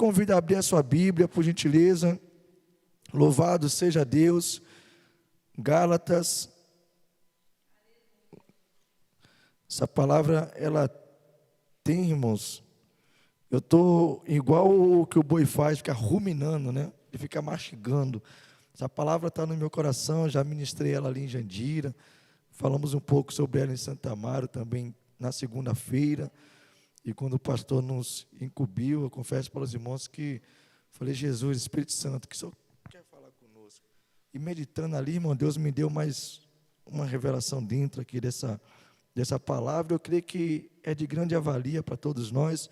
convido a abrir a sua Bíblia, por gentileza. Louvado seja Deus. Gálatas. Essa palavra, ela tem, irmãos, eu estou igual o que o boi faz, fica ruminando, né? Ele fica mastigando. Essa palavra está no meu coração, já ministrei ela ali em Jandira. Falamos um pouco sobre ela em Santa Amaro também na segunda-feira. E quando o pastor nos incumbiu, eu confesso para os irmãos que falei, Jesus, Espírito Santo, que o Senhor quer falar conosco. E meditando ali, irmão, Deus me deu mais uma revelação dentro aqui dessa palavra. Eu creio que é de grande avalia para todos nós,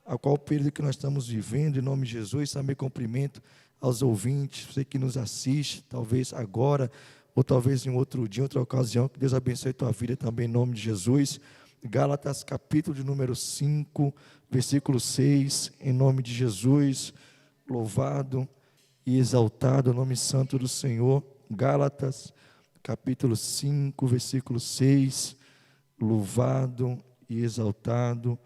a qual período que nós estamos vivendo, em nome de Jesus. Também cumprimento aos ouvintes, você que nos assiste, talvez agora, ou talvez em outro dia, em outra ocasião, que Deus abençoe a tua vida também, em nome de Jesus. Gálatas, capítulo de número 5, versículo 6, em nome de Jesus, louvado e exaltado o nome santo do Senhor. Gálatas, capítulo 5, versículo 6, louvado e exaltado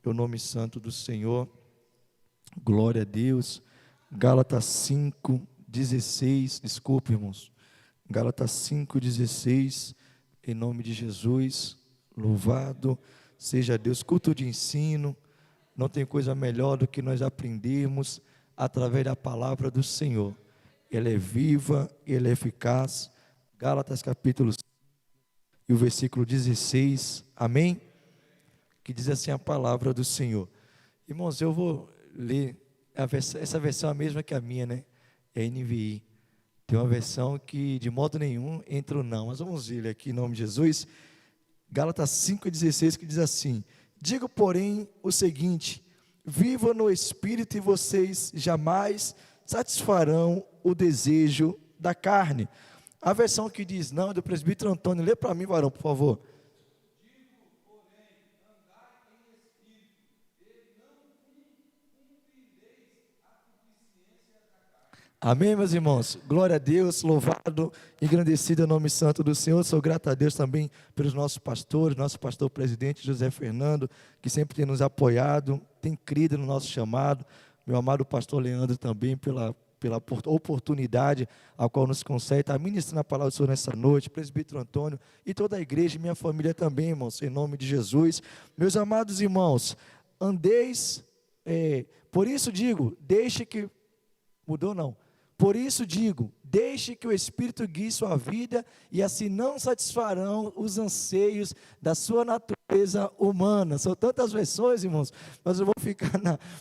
o nome santo do Senhor. Glória a Deus. Gálatas 5, 16, desculpe, irmãos. Gálatas 5, 16, em nome de Jesus, louvado seja Deus. Culto de ensino, não tem coisa melhor do que nós aprendermos através da palavra do Senhor. Ela é viva, ela é eficaz. Gálatas capítulo 5 e o versículo 16, amém? Que diz assim a palavra do Senhor. Irmãos, eu vou ler, essa versão é a mesma que a minha, né? É a NVI. Tem uma versão que de modo nenhum entra o não, mas vamos ler aqui em nome de Jesus. Gálatas 5,16, que diz assim: digo, porém, o seguinte: viva no Espírito e vocês jamais satisfarão o desejo da carne. A versão que diz não é do presbítero Antônio. Lê para mim, varão, por favor. Digo, porém, andai em Espírito, e não cumprireis a concupiscência da carne. Amém, meus irmãos? Glória a Deus, louvado, engrandecido é o nome santo do Senhor. Sou grato a Deus também pelos nossos pastores, nosso pastor presidente José Fernando, que sempre tem nos apoiado, tem crido no nosso chamado. Meu amado pastor Leandro também, pela oportunidade a qual nos concede, está ministrando a palavra do Senhor nessa noite, presbítero Antônio e toda a igreja, minha família também, irmãos, em nome de Jesus. Meus amados irmãos, andeis, por isso digo, por isso digo, deixe que o Espírito guie sua vida e assim não satisfarão os anseios da sua natureza humana. São tantas versões, irmãos, mas eu vou ficar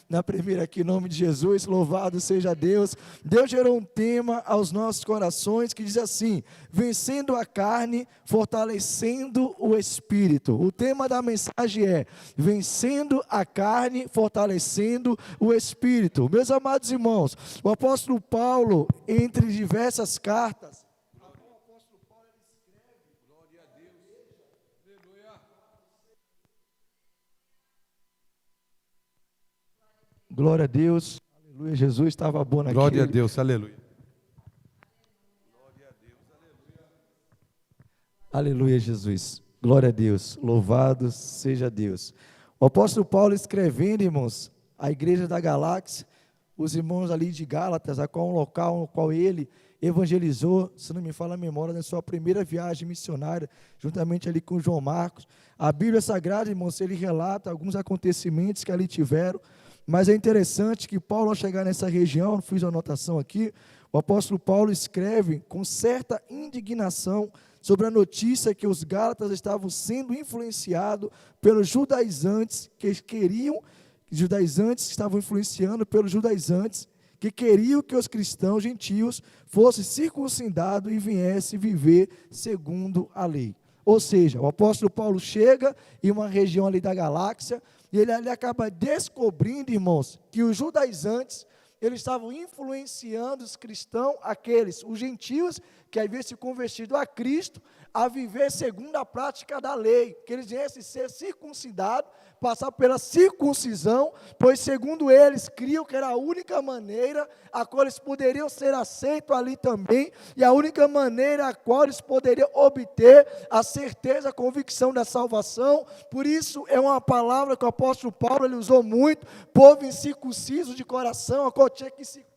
na primeira aqui, em nome de Jesus. Louvado seja Deus. Deus gerou um tema aos nossos corações que diz assim: vencendo a carne, fortalecendo o Espírito. O tema da mensagem é vencendo a carne, fortalecendo o Espírito. Meus amados irmãos, o apóstolo Paulo, entre diversas cartas, Glória a Deus. Aleluia. glória a Deus, aleluia, Jesus estava bom naquele. Glória a Deus, aleluia. Glória a Deus, aleluia. Aleluia, Jesus, glória a Deus, louvado seja Deus. O apóstolo Paulo escrevendo, irmãos, a igreja da Galáxia, os irmãos ali de Gálatas, a qual um local no qual ele evangelizou, se não me falha a memória, na sua primeira viagem missionária, juntamente ali com João Marcos. A Bíblia Sagrada, irmãos, ele relata alguns acontecimentos que ali tiveram, mas é interessante que Paulo, ao chegar nessa região, fiz uma anotação aqui, o apóstolo Paulo escreve com certa indignação sobre a notícia que os Gálatas estavam sendo influenciados pelos judaizantes que estavam influenciando pelos judaizantes que queriam que os cristãos gentios fossem circuncidados e viessem viver segundo a lei. Ou seja, o apóstolo Paulo chega em uma região ali da Galáxia e ele ali acaba descobrindo, irmãos, que os judaizantes, eles estavam influenciando os cristãos, os gentios que haviam se convertido a Cristo, a viver segundo a prática da lei, que eles viessem ser circuncidados, passar pela circuncisão, pois segundo eles criam que era a única maneira a qual eles poderiam ser aceitos ali também, e a única maneira a qual eles poderiam obter a certeza, a convicção da salvação. Por isso é uma palavra que o apóstolo Paulo ele usou muito, povo incircunciso de coração, a qual tinha que circuncidar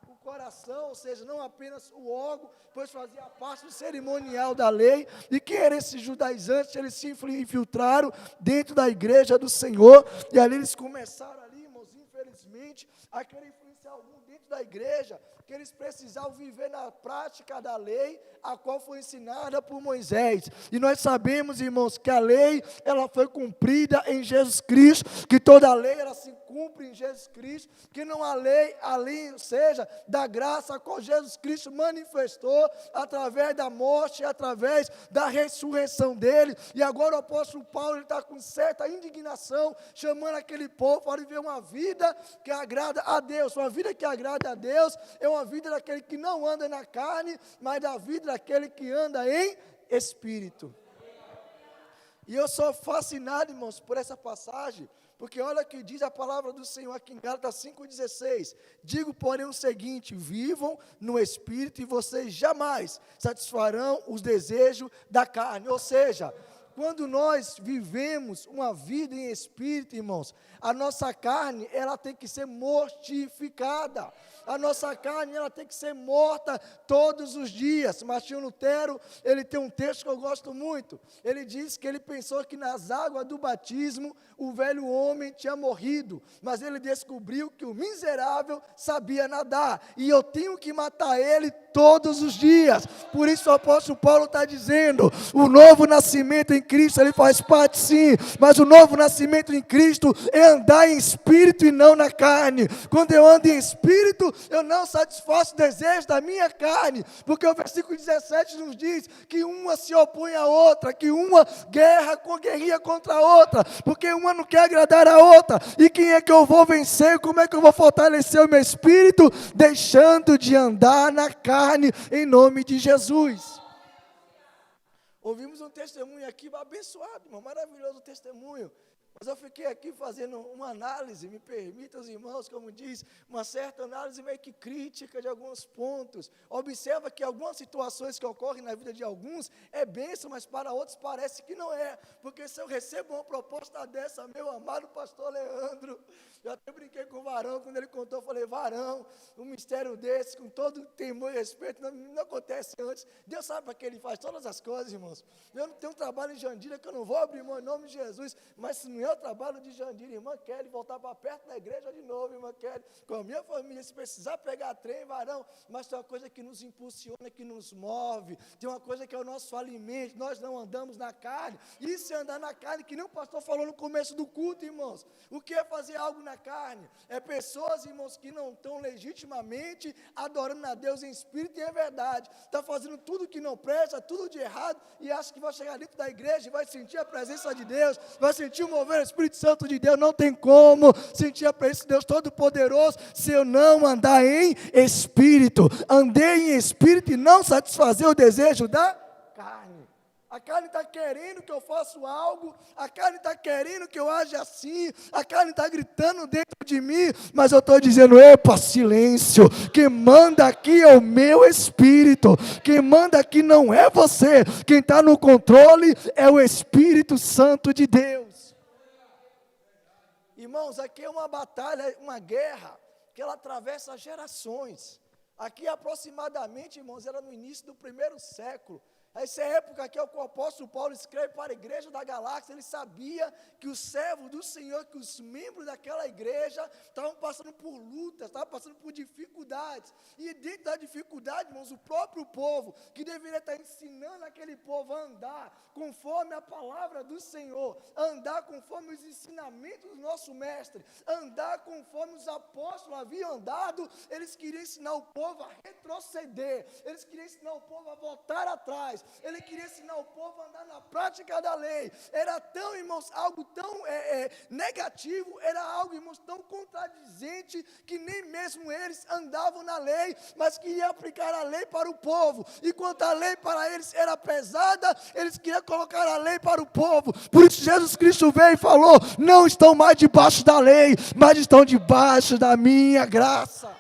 o coração, ou seja, não apenas o órgão, pois fazia parte do cerimonial da lei. E quem eram esses judaizantes? Eles se infiltraram dentro da igreja do Senhor, e ali eles começaram ali, irmãos, infelizmente, a querer influenciar algum dentro da igreja, que eles precisavam viver na prática da lei, a qual foi ensinada por Moisés. E nós sabemos, irmãos, que a lei, ela foi cumprida em Jesus Cristo, que toda a lei, ela se cumpre em Jesus Cristo, que não há lei ali, ou seja, da graça a qual Jesus Cristo manifestou, através da morte, através da ressurreição dele. E agora o apóstolo Paulo, ele está com certa indignação, chamando aquele povo para viver uma vida que agrada a Deus. Uma vida que agrada a Deus é uma vida daquele que não anda na carne, mas da vida daquele que anda em espírito. E eu sou fascinado, irmãos, por essa passagem, porque olha o que diz a palavra do Senhor aqui em Gálatas 5,16. Digo, porém, o seguinte: vivam no Espírito e vocês jamais satisfarão os desejos da carne. Ou seja, quando nós vivemos uma vida em Espírito, irmãos, a nossa carne, ela tem que ser mortificada. A nossa carne, ela tem que ser morta todos os dias. Martinho Lutero, ele tem um texto que eu gosto muito. Ele diz que ele pensou que nas águas do batismo, o velho homem tinha morrido, mas ele descobriu que o miserável sabia nadar, e eu tenho que matar ele todos os dias. Por isso o apóstolo Paulo está dizendo, o novo nascimento em Cristo, ele faz parte sim, mas o novo nascimento em Cristo é andar em espírito e não na carne. Quando eu ando em espírito, eu não satisfaço o desejo da minha carne, porque o versículo 17 nos diz que uma se opõe à outra, que uma guerreia contra a outra, porque uma não quer agradar a outra. E quem é que eu vou vencer? Como é que eu vou fortalecer o meu espírito? Deixando de andar na carne, em nome de Jesus. Ouvimos um testemunho aqui abençoado, irmão, maravilhoso testemunho. Mas eu fiquei aqui fazendo uma análise, me permitam os irmãos, como diz, uma certa análise meio que crítica de alguns pontos. Observa que algumas situações que ocorrem na vida de alguns é bênção, mas para outros parece que não é. Porque se eu recebo uma proposta dessa, meu amado pastor Leandro, eu até brinquei com o Varão, quando ele contou, eu falei, Varão, um mistério desse, com todo temor e respeito, não acontece antes. Deus sabe para que ele faz todas as coisas, irmãos. Eu não tenho um trabalho em Jandira que eu não vou abrir mão em nome de Jesus, mas se não é o trabalho de Jandira, irmã Kelly, voltar para perto da igreja de novo, irmã Kelly, com a minha família, se precisar pegar trem, Varão, mas tem uma coisa que nos impulsiona, que nos move, tem uma coisa que é o nosso alimento, nós não andamos na carne. E se andar na carne, que nem o pastor falou no começo do culto, irmãos, o que é fazer algo na carne? É pessoas, irmãos, que não estão legitimamente adorando a Deus em espírito e em verdade, está fazendo tudo que não presta, tudo de errado, e acha que vai chegar dentro da igreja e vai sentir a presença de Deus, vai sentir o mover do Espírito Santo de Deus. Não tem como sentir a presença de Deus Todo-Poderoso se eu não andar em espírito. Andei em espírito e não satisfazer o desejo da carne. A carne está querendo que eu faça algo, a carne está querendo que eu age assim, a carne está gritando dentro de mim, mas eu estou dizendo, epa, silêncio, quem manda aqui é o meu espírito, quem manda aqui não é você, quem está no controle é o Espírito Santo de Deus. Irmãos, aqui é uma batalha, uma guerra, que ela atravessa gerações. Aqui aproximadamente, irmãos, era no início do 1º século. Essa época que é o que o apóstolo Paulo escreve para a igreja da Galáxia, ele sabia que os servos do Senhor, que os membros daquela igreja estavam passando por lutas, estavam passando por dificuldades, e dentro da dificuldade, irmãos, o próprio povo, que deveria estar ensinando aquele povo a andar conforme a palavra do Senhor, andar conforme os ensinamentos do nosso mestre, andar conforme os apóstolos haviam andado, eles queriam ensinar o povo a retroceder, eles queriam ensinar o povo a voltar atrás, mais. Ele queria ensinar o povo a andar na prática da lei. Era tão, irmãos, algo tão negativo, era algo, irmãos, tão contradizente, que nem mesmo eles andavam na lei, mas queriam aplicar a lei para o povo. Enquanto a lei para eles era pesada, eles queriam colocar a lei para o povo. Por isso Jesus Cristo veio e falou: não estão mais debaixo da lei, mas estão debaixo da minha graça.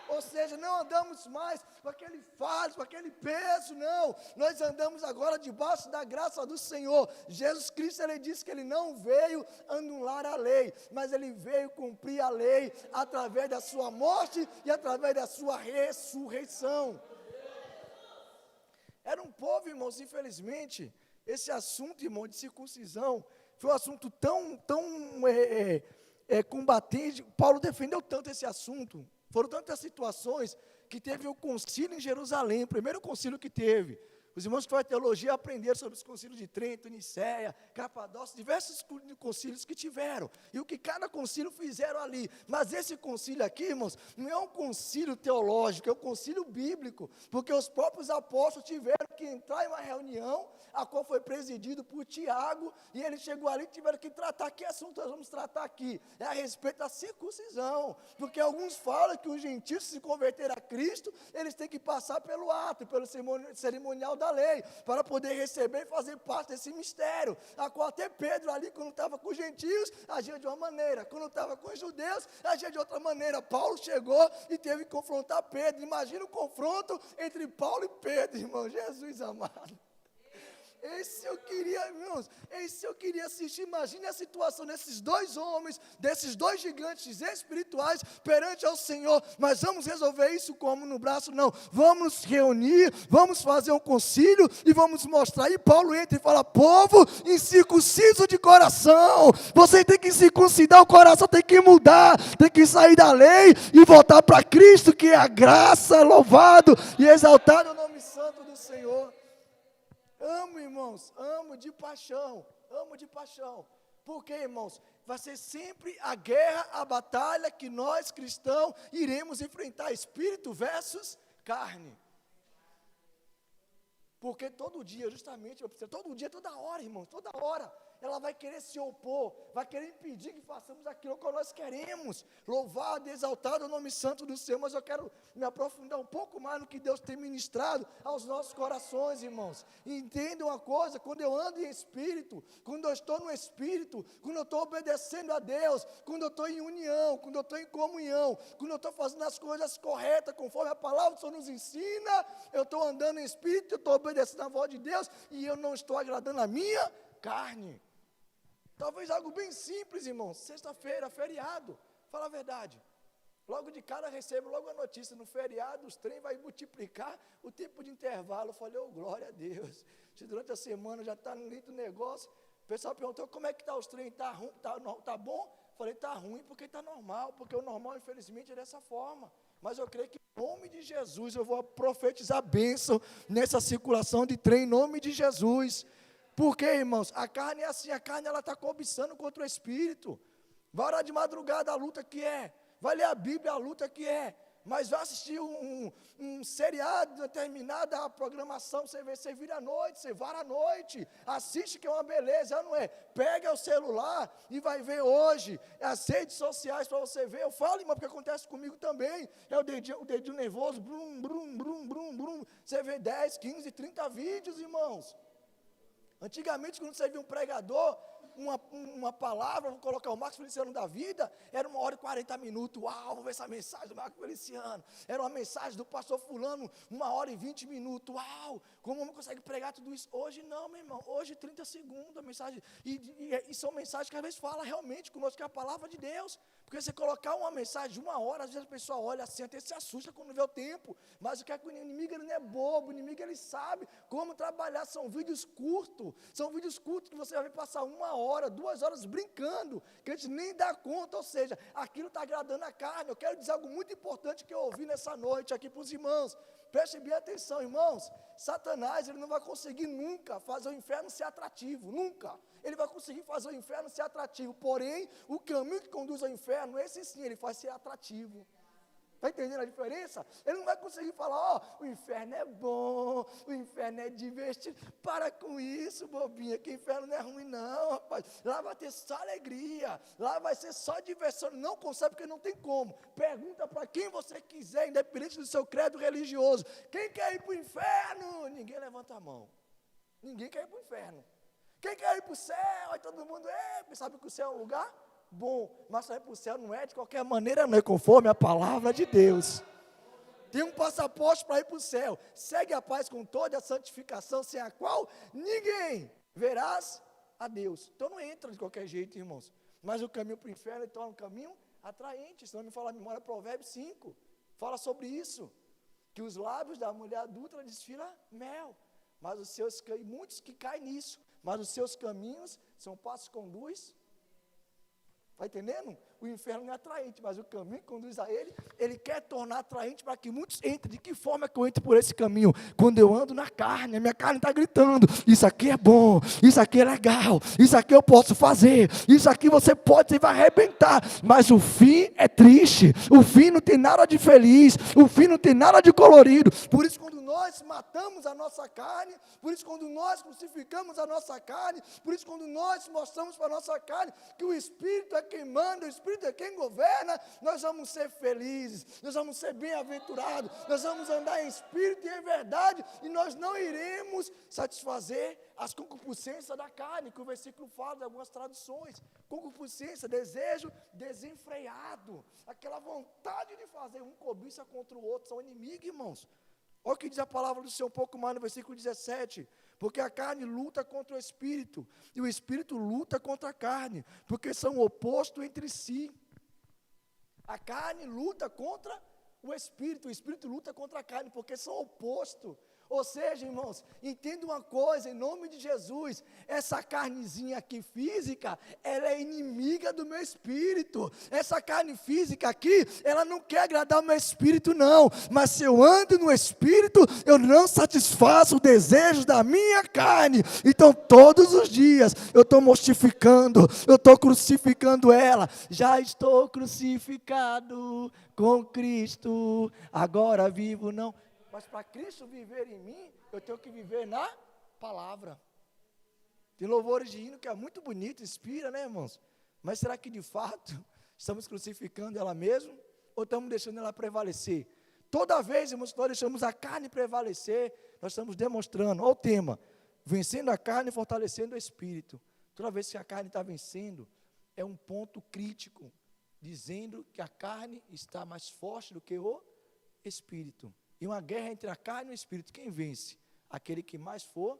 Ou seja, não andamos mais com aquele fardo, com aquele peso, não. Nós andamos agora debaixo da graça do Senhor. Jesus Cristo, ele disse que ele não veio anular a lei, mas ele veio cumprir a lei através da sua morte e através da sua ressurreição. Era um povo, irmãos, infelizmente, esse assunto, irmão, de circuncisão, foi um assunto tão combatente. Paulo defendeu tanto esse assunto. Foram tantas situações que teve o concílio em Jerusalém, o primeiro concílio que teve. Os irmãos que fazem teologia aprenderam sobre os concílios de Trento, Nicéia, Capadócia, diversos concílios que tiveram, e o que cada concílio fizeram ali. Mas esse concílio aqui, irmãos, não é um concílio teológico, é um concílio bíblico, porque os próprios apóstolos tiveram que entrar em uma reunião, a qual foi presidido por Tiago, e ele chegou ali e tiveram que tratar. Que assunto nós vamos tratar aqui? É a respeito da circuncisão, porque alguns falam que os gentios, se converter a Cristo, eles têm que passar pelo ato, pelo cerimonial da lei, para poder receber e fazer parte desse mistério, a qual até Pedro ali, quando estava com os gentios, agia de uma maneira, quando estava com os judeus, agia de outra maneira. Paulo chegou e teve que confrontar Pedro. Imagina o confronto entre Paulo e Pedro, irmão, Jesus amado. Esse eu queria, irmãos, esse eu queria assistir. Imagine a situação desses dois homens, desses dois gigantes espirituais perante ao Senhor. Mas vamos resolver isso como no braço? Não, vamos nos reunir, vamos fazer um concílio e vamos mostrar. E Paulo entra e fala: povo incircunciso de coração, você tem que circuncidar o coração, tem que mudar, tem que sair da lei e voltar para Cristo, que é a graça. Louvado e exaltado o nome santo do Senhor. Amo, irmãos, amo de paixão, porque, irmãos, vai ser sempre a guerra, a batalha que nós cristãos iremos enfrentar, espírito versus carne. Porque todo dia, justamente, todo dia, toda hora, irmãos, toda hora, ela vai querer se opor, vai querer impedir que façamos aquilo que nós queremos. Louvado e exaltado o nome santo do Senhor. Mas eu quero me aprofundar um pouco mais no que Deus tem ministrado aos nossos corações, irmãos. E entenda uma coisa: quando eu ando em espírito, quando eu estou no espírito, quando eu estou obedecendo a Deus, quando eu estou em união, quando eu estou em comunhão, quando eu estou fazendo as coisas corretas, conforme a palavra do Senhor nos ensina, eu estou andando em espírito, eu estou obedecendo a voz de Deus, e eu não estou agradando a minha carne. Talvez algo bem simples, irmãos. Sexta-feira, feriado, fala a verdade. Logo de cara recebo logo a notícia: no feriado os trem vai multiplicar o tempo de intervalo. Eu falei: oh, glória a Deus. Se durante a semana já está no meio do negócio, o pessoal perguntou: como é que está os trem? Está ruim, tá bom? Eu falei: está ruim porque está normal, porque o normal infelizmente é dessa forma. Mas eu creio que em nome de Jesus eu vou profetizar bênção nessa circulação de trem, em nome de Jesus. Porque, irmãos, a carne é assim, a carne ela está cobiçando contra o espírito. Vai orar de madrugada, a luta que é. Vai ler a Bíblia, a luta que é. Mas vai assistir um seriado, determinada a programação, você vira à noite, você vara à noite, assiste, que é uma beleza, não é? Pega o celular e vai ver hoje, as redes sociais para você ver. Eu falo, irmão, porque acontece comigo também. É o dedinho nervoso, brum, brum, brum, brum, brum. Você vê 10, 15, 30 vídeos, irmãos. Antigamente, quando você via um pregador, uma palavra, vou colocar o Marcos Feliciano da vida, era 1h40. Uau, vou ver essa mensagem do Marcos Feliciano. Era uma mensagem do pastor fulano, 1h20. Uau, como o homem consegue pregar tudo isso? Hoje não, meu irmão, hoje 30 segundos a mensagem, e são mensagens que às vezes falam realmente conosco, que é a palavra de Deus. Porque você colocar uma mensagem de 1 hora, às vezes a pessoa olha assim, até se assusta quando vê o tempo. Mas o que é que o inimigo, ele não é bobo, o inimigo ele sabe como trabalhar. São vídeos curtos que você vai passar 1 hora, 2 horas brincando, que a gente nem dá conta. Ou seja, aquilo está agradando a carne. Eu quero dizer algo muito importante que eu ouvi nessa noite aqui para os irmãos. Prestem bem atenção, irmãos. Satanás, ele não vai conseguir nunca fazer o inferno ser atrativo, nunca. Ele vai conseguir fazer o inferno ser atrativo, porém, o caminho que conduz ao inferno, esse sim, ele faz ser atrativo. Está entendendo a diferença? Ele não vai conseguir falar, o inferno é bom, o inferno é divertido. Para com isso, bobinha, que o inferno não é ruim não, rapaz. Lá vai ter só alegria, lá vai ser só diversão. Não consegue porque não tem como. Pergunta para quem você quiser, independente do seu credo religioso. Quem quer ir para o inferno? Ninguém levanta a mão. Ninguém quer ir para o inferno. Quem quer ir para o céu? Aí todo mundo, sabe que o céu é um lugar bom, mas sair para o céu não é de qualquer maneira, não é conforme a palavra de Deus. Tem um passaporte para ir para o céu. Segue a paz com toda a santificação, sem a qual ninguém verás a Deus. Então não entra de qualquer jeito, irmãos. Mas o caminho para o inferno torna um caminho atraente. Se não me falar a memória, Provérbios 5 fala sobre isso, que os lábios da mulher adulta desfila mel, mas os seus, muitos que caem nisso, mas os seus caminhos são passos que conduz. Está entendendo? O inferno não é atraente, mas o caminho que conduz a ele quer tornar atraente para que muitos entrem. De que forma que eu entro por esse caminho? Quando eu ando na carne, a minha carne está gritando, isso aqui é bom, isso aqui é legal, isso aqui eu posso fazer, isso aqui você vai arrebentar, mas o fim é triste, o fim não tem nada de feliz, o fim não tem nada de colorido. Por isso quando nós matamos a nossa carne, por isso quando nós crucificamos a nossa carne, por isso quando nós mostramos para a nossa carne que o Espírito é quem manda, o Espírito é quem governa, nós vamos ser felizes, nós vamos ser bem-aventurados, nós vamos andar em Espírito e em verdade, e nós não iremos satisfazer as concupiscências da carne, que o versículo fala de algumas traduções. Concupiscência, desejo desenfreado, aquela vontade de fazer um cobiça contra o outro, são inimigos, irmãos. Olha o que diz a palavra do Senhor um pouco mais no versículo 17. Porque a carne luta contra o Espírito, e o Espírito luta contra a carne, porque são opostos entre si. A carne luta contra o Espírito luta contra a carne, porque são opostos. Ou seja, irmãos, entenda uma coisa, em nome de Jesus, essa carnezinha aqui física, ela é inimiga do meu espírito. Essa carne física aqui, ela não quer agradar o meu espírito não, mas se eu ando no espírito, eu não satisfaço o desejo da minha carne. Então todos os dias, eu estou mortificando, eu estou crucificando ela. Já estou crucificado com Cristo, agora vivo não. Mas para Cristo viver em mim, eu tenho que viver na palavra. Tem louvores de hino que é muito bonito, inspira, né, irmãos? Mas será que de fato estamos crucificando ela mesmo? Ou estamos deixando ela prevalecer? Toda vez, irmãos, que nós deixamos a carne prevalecer, nós estamos demonstrando, olha o tema, vencendo a carne e fortalecendo o espírito. Toda vez que a carne está vencendo, é um ponto crítico, dizendo que a carne está mais forte do que o espírito. E uma guerra entre a carne e o espírito, quem vence? Aquele que mais for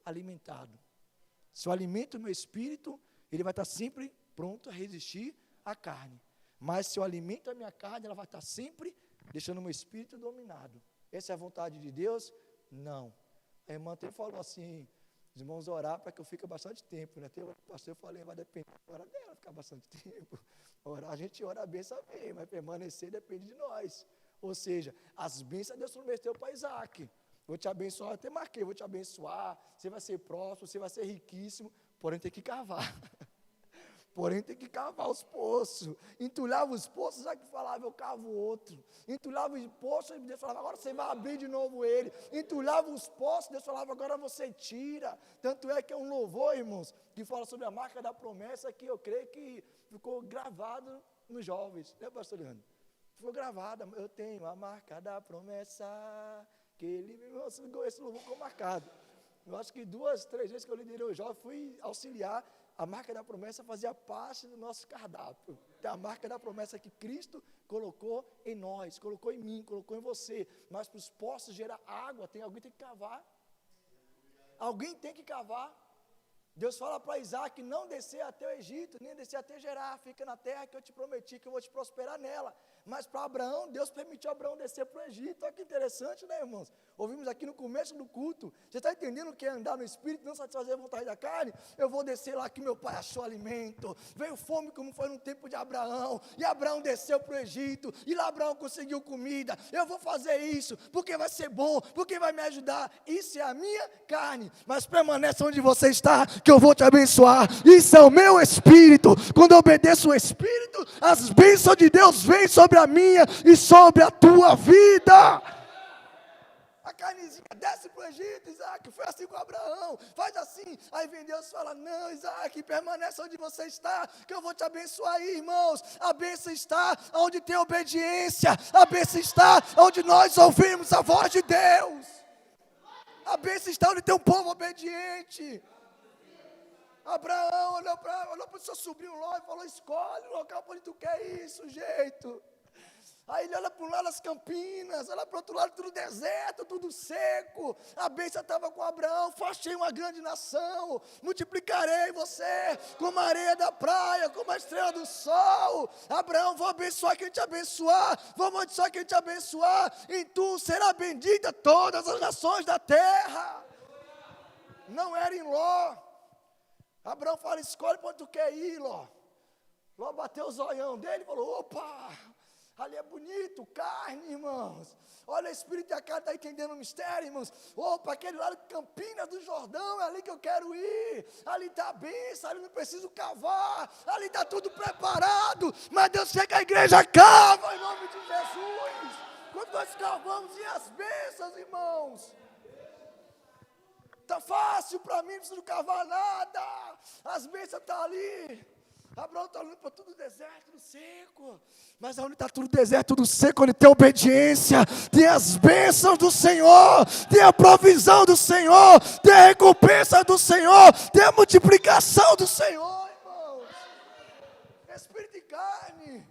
alimentado. Se eu alimento o meu espírito, ele vai estar sempre pronto a resistir à carne. Mas se eu alimento a minha carne, ela vai estar sempre deixando o meu espírito dominado. Essa é a vontade de Deus? Não. A irmã até falou assim, os irmãos orar para que eu fique bastante tempo, né? Tem o pastor, eu falei, vai depender da dela ficar bastante tempo. Orar, a gente ora a bênção bem, mas permanecer depende de nós. Ou seja, as bênçãos Deus prometeu para Isaac. Vou te abençoar, eu até marquei, vou te abençoar, você vai ser próspero, você vai ser riquíssimo, porém tem que cavar. Porém tem que cavar os poços. Entulhava os poços, Isaac falava, eu cavo outro. Entulhava os poços, Deus falava, agora você vai abrir de novo ele. Entulhava os poços, Deus falava, agora você tira. Tanto é que é um louvor, irmãos, que fala sobre a marca da promessa, que eu creio que ficou gravado nos jovens, né, pastor Leandro? Ficou gravada, eu tenho a marca da promessa, que ele, esse louvor ficou marcado. Eu acho que 2, 3 vezes que eu liderei o jovem, fui auxiliar, a marca da promessa fazia parte do nosso cardápio. A marca da promessa que Cristo colocou em nós, colocou em mim, colocou em você, mas para os poços gerar água, alguém tem que cavar. Alguém tem que cavar. Deus fala para Isaac, não descer até o Egito, nem descer até Gerar, fica na terra que eu te prometi, que eu vou te prosperar nela. Mas para Abraão, Deus permitiu Abraão descer para o Egito. Olha que interessante, né, irmãos? Ouvimos aqui no começo do culto. Você está entendendo o que é andar no Espírito, não satisfazer a vontade da carne? Eu vou descer lá que meu pai achou alimento. Veio fome como foi no tempo de Abraão. E Abraão desceu para o Egito. E lá Abraão conseguiu comida. Eu vou fazer isso, porque vai ser bom, porque vai me ajudar. Isso é a minha carne. Mas permanece onde você está, que eu vou te abençoar. Isso é o meu Espírito. Quando eu obedeço o Espírito, as bênçãos de Deus vêm sobre sobre a minha e sobre a tua vida. A carnezinha desce para o Egito, Isaac, foi assim com Abraão, faz assim. Aí vem Deus e fala, não, Isaac, permanece onde você está, que eu vou te abençoar aí, irmãos. A bênção está onde tem obediência, a bênção está onde nós ouvimos a voz de Deus. A bênção está onde tem um povo obediente. Abraão olhou para o seu sobrinho Ló e falou, escolhe o local onde tu quer ir, sujeito. Aí ele olha para um lado as campinas, olha para o outro lado tudo deserto, tudo seco. A bênção estava com Abraão, fachei uma grande nação, multiplicarei você como a areia da praia, como a estrela do sol. Abraão, vou abençoar quem te abençoar, vou abençoar quem te abençoar, em tu será bendita todas as nações da terra. Não era em Ló. Abraão fala, escolhe para onde tu quer ir, Ló. Ló bateu o zoião dele e falou, opa, ali é bonito, carne, irmãos. Olha, o Espírito e a carne está entendendo o mistério, irmãos. Opa, aquele lado de Campinas do Jordão, é ali que eu quero ir. Ali está a bênção, ali não preciso cavar. Ali está tudo preparado. Mas Deus quer que a igreja cava, em nome de Jesus. Quando nós cavamos, e as bênçãos, irmãos. Está fácil para mim, não preciso cavar nada. As bênçãos estão ali. Abraão está olhando para tudo deserto, tudo seco. Mas onde está tudo deserto, tudo seco, onde tem obediência, tem as bênçãos do Senhor, tem a provisão do Senhor, tem a recompensa do Senhor, tem a multiplicação do Senhor, irmãos. Espírito e carne.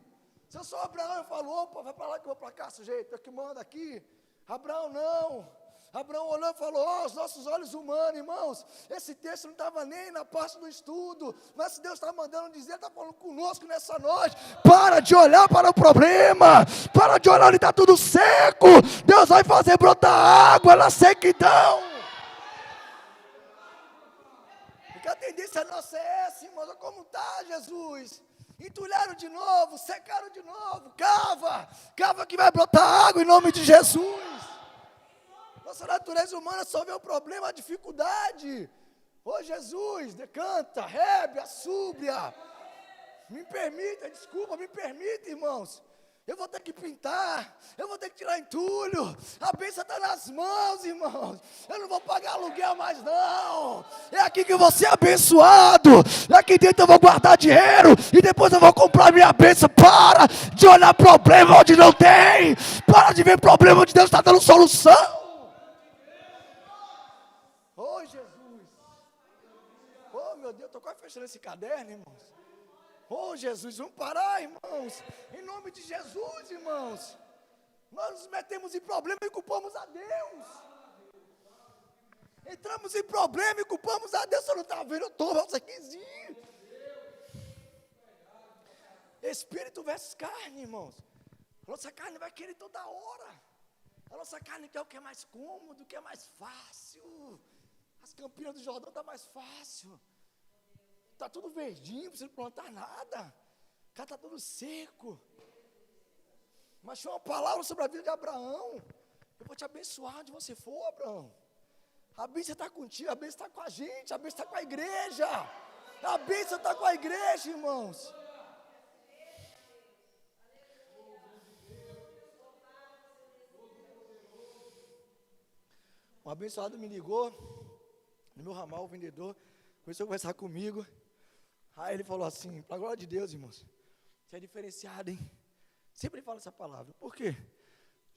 Se eu sou Abraão, eu falo, opa, vai para lá que eu vou para cá, sujeito, eu que mando aqui. Abraão não. Abraão olhou e falou, os nossos olhos humanos, irmãos, esse texto não estava nem na parte do estudo, mas se Deus está mandando dizer, está falando conosco nessa noite, para de olhar para o problema, para de olhar onde está tudo seco, Deus vai fazer brotar água na sequidão. Porque a tendência nossa é essa, irmãos, como está Jesus? Entulharam de novo, secaram de novo, cava que vai brotar água em nome de Jesus. Nossa natureza humana só vê o problema, a dificuldade. Ô Jesus, decanta, rébia, súbria. Me permita, desculpa, me permita, irmãos. Eu vou ter que pintar, eu vou ter que tirar entulho. A bênção está nas mãos, irmãos. Eu não vou pagar aluguel mais não. É aqui que eu vou ser abençoado. Aqui dentro eu vou guardar dinheiro e depois eu vou comprar minha bênção. Para de olhar problema onde não tem. Para de ver problema onde Deus está dando solução. Oh, Jesus. Oh, meu Deus, estou quase fechando esse caderno, irmãos. Oh, Jesus, vamos parar, irmãos. Em nome de Jesus, irmãos. Nós nos metemos em problema e culpamos a Deus. Entramos em problema e culpamos a Deus. Você não está vendo? Eu estou, você quiser. Espírito versus carne, irmãos. A nossa carne vai querer toda hora. A nossa carne quer o que é mais cômodo, o que é mais fácil. As campinas do Jordão está mais fácil. Está tudo verdinho, não precisa plantar nada. Cá está tudo seco. Mas tinha uma palavra sobre a vida de Abraão. Eu vou te abençoar onde você for, Abraão. A bênção está contigo, a bênção está com a gente, a bênção está com a igreja. A bênção está com a igreja, irmãos. Um abençoado me ligou, no meu ramal, o vendedor, começou a conversar comigo. Aí ele falou assim, para a glória de Deus, irmãos, você é diferenciado, hein? Sempre falo essa palavra. Por quê?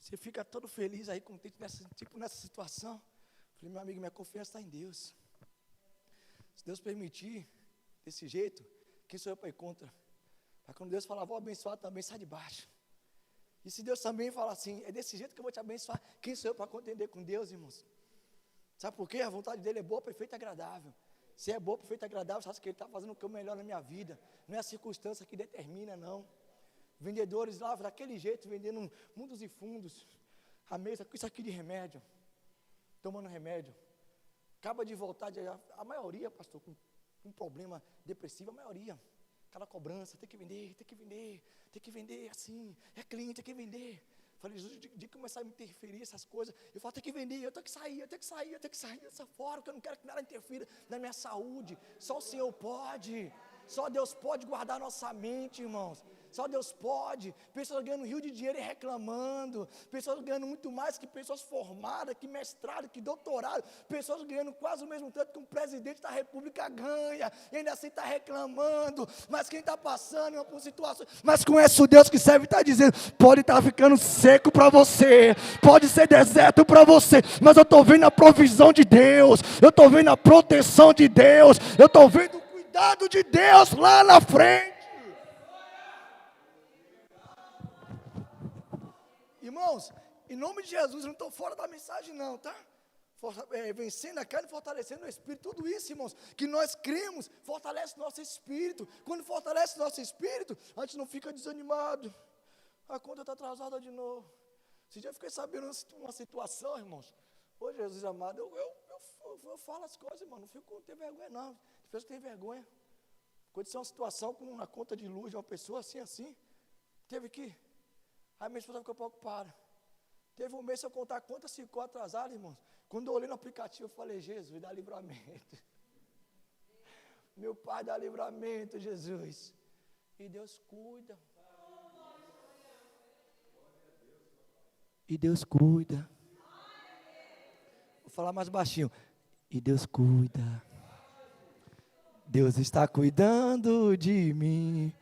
Você fica todo feliz aí, contente nessa situação. Falei, meu amigo, minha confiança está em Deus. Se Deus permitir, desse jeito, quem sou eu para ir contra? Mas quando Deus falar, vou abençoar também, sai de baixo. E se Deus também falar assim, é desse jeito que eu vou te abençoar, quem sou eu para contender com Deus, irmãos? Sabe por quê? A vontade dele é boa, perfeita e agradável. Se é boa, perfeita e agradável, sabe que ele está fazendo o que é melhor na minha vida. Não é a circunstância que determina, não. Vendedores lá, daquele jeito, vendendo mundos e fundos. A mesa com isso aqui de remédio. Tomando remédio. Acaba de voltar, a maioria, pastor, com um problema depressivo, a maioria. Cada cobrança, tem que vender assim. É cliente, tem que vender. Falei, Jesus, de começar a me interferir essas coisas, eu falo, tem que vender, eu tenho que sair dessa forma, porque eu não quero que nada interfira na minha saúde. Só o Senhor pode. Só Deus pode guardar nossa mente, irmãos. Só Deus pode. Pessoas ganhando rio de dinheiro e reclamando. Pessoas ganhando muito mais que pessoas formadas, que mestrado, que doutorado. Pessoas ganhando quase o mesmo tanto que um presidente da república ganha. E ainda assim está reclamando. Mas quem está passando por situações... Mas conhece o Deus que serve e está dizendo, pode estar ficando seco para você. Pode ser deserto para você. Mas eu estou vendo a provisão de Deus. Eu estou vendo a proteção de Deus. Eu estou vendo o cuidado de Deus lá na frente. Irmãos, em nome de Jesus, eu não estou fora da mensagem não, tá? Vencendo a carne, fortalecendo o Espírito, tudo isso, irmãos, que nós cremos, fortalece nosso Espírito. Quando fortalece nosso Espírito, a gente não fica desanimado. A conta está atrasada de novo. Esse dia eu fiquei sabendo uma situação, irmãos. Ô Jesus amado, eu falo as coisas, irmão, não fico ter vergonha não. As pessoas têm vergonha. Aconteceu uma situação com uma conta de luz de uma pessoa assim, teve que... Aí minha esposa ficou preocupada. Teve um mês, se eu contar quantas ficou atrasadas, irmãos. Quando eu olhei no aplicativo, eu falei, Jesus, dá livramento. Meu Pai dá livramento, Jesus. E Deus cuida. E Deus cuida. Vou falar mais baixinho. E Deus cuida. Deus está cuidando de mim.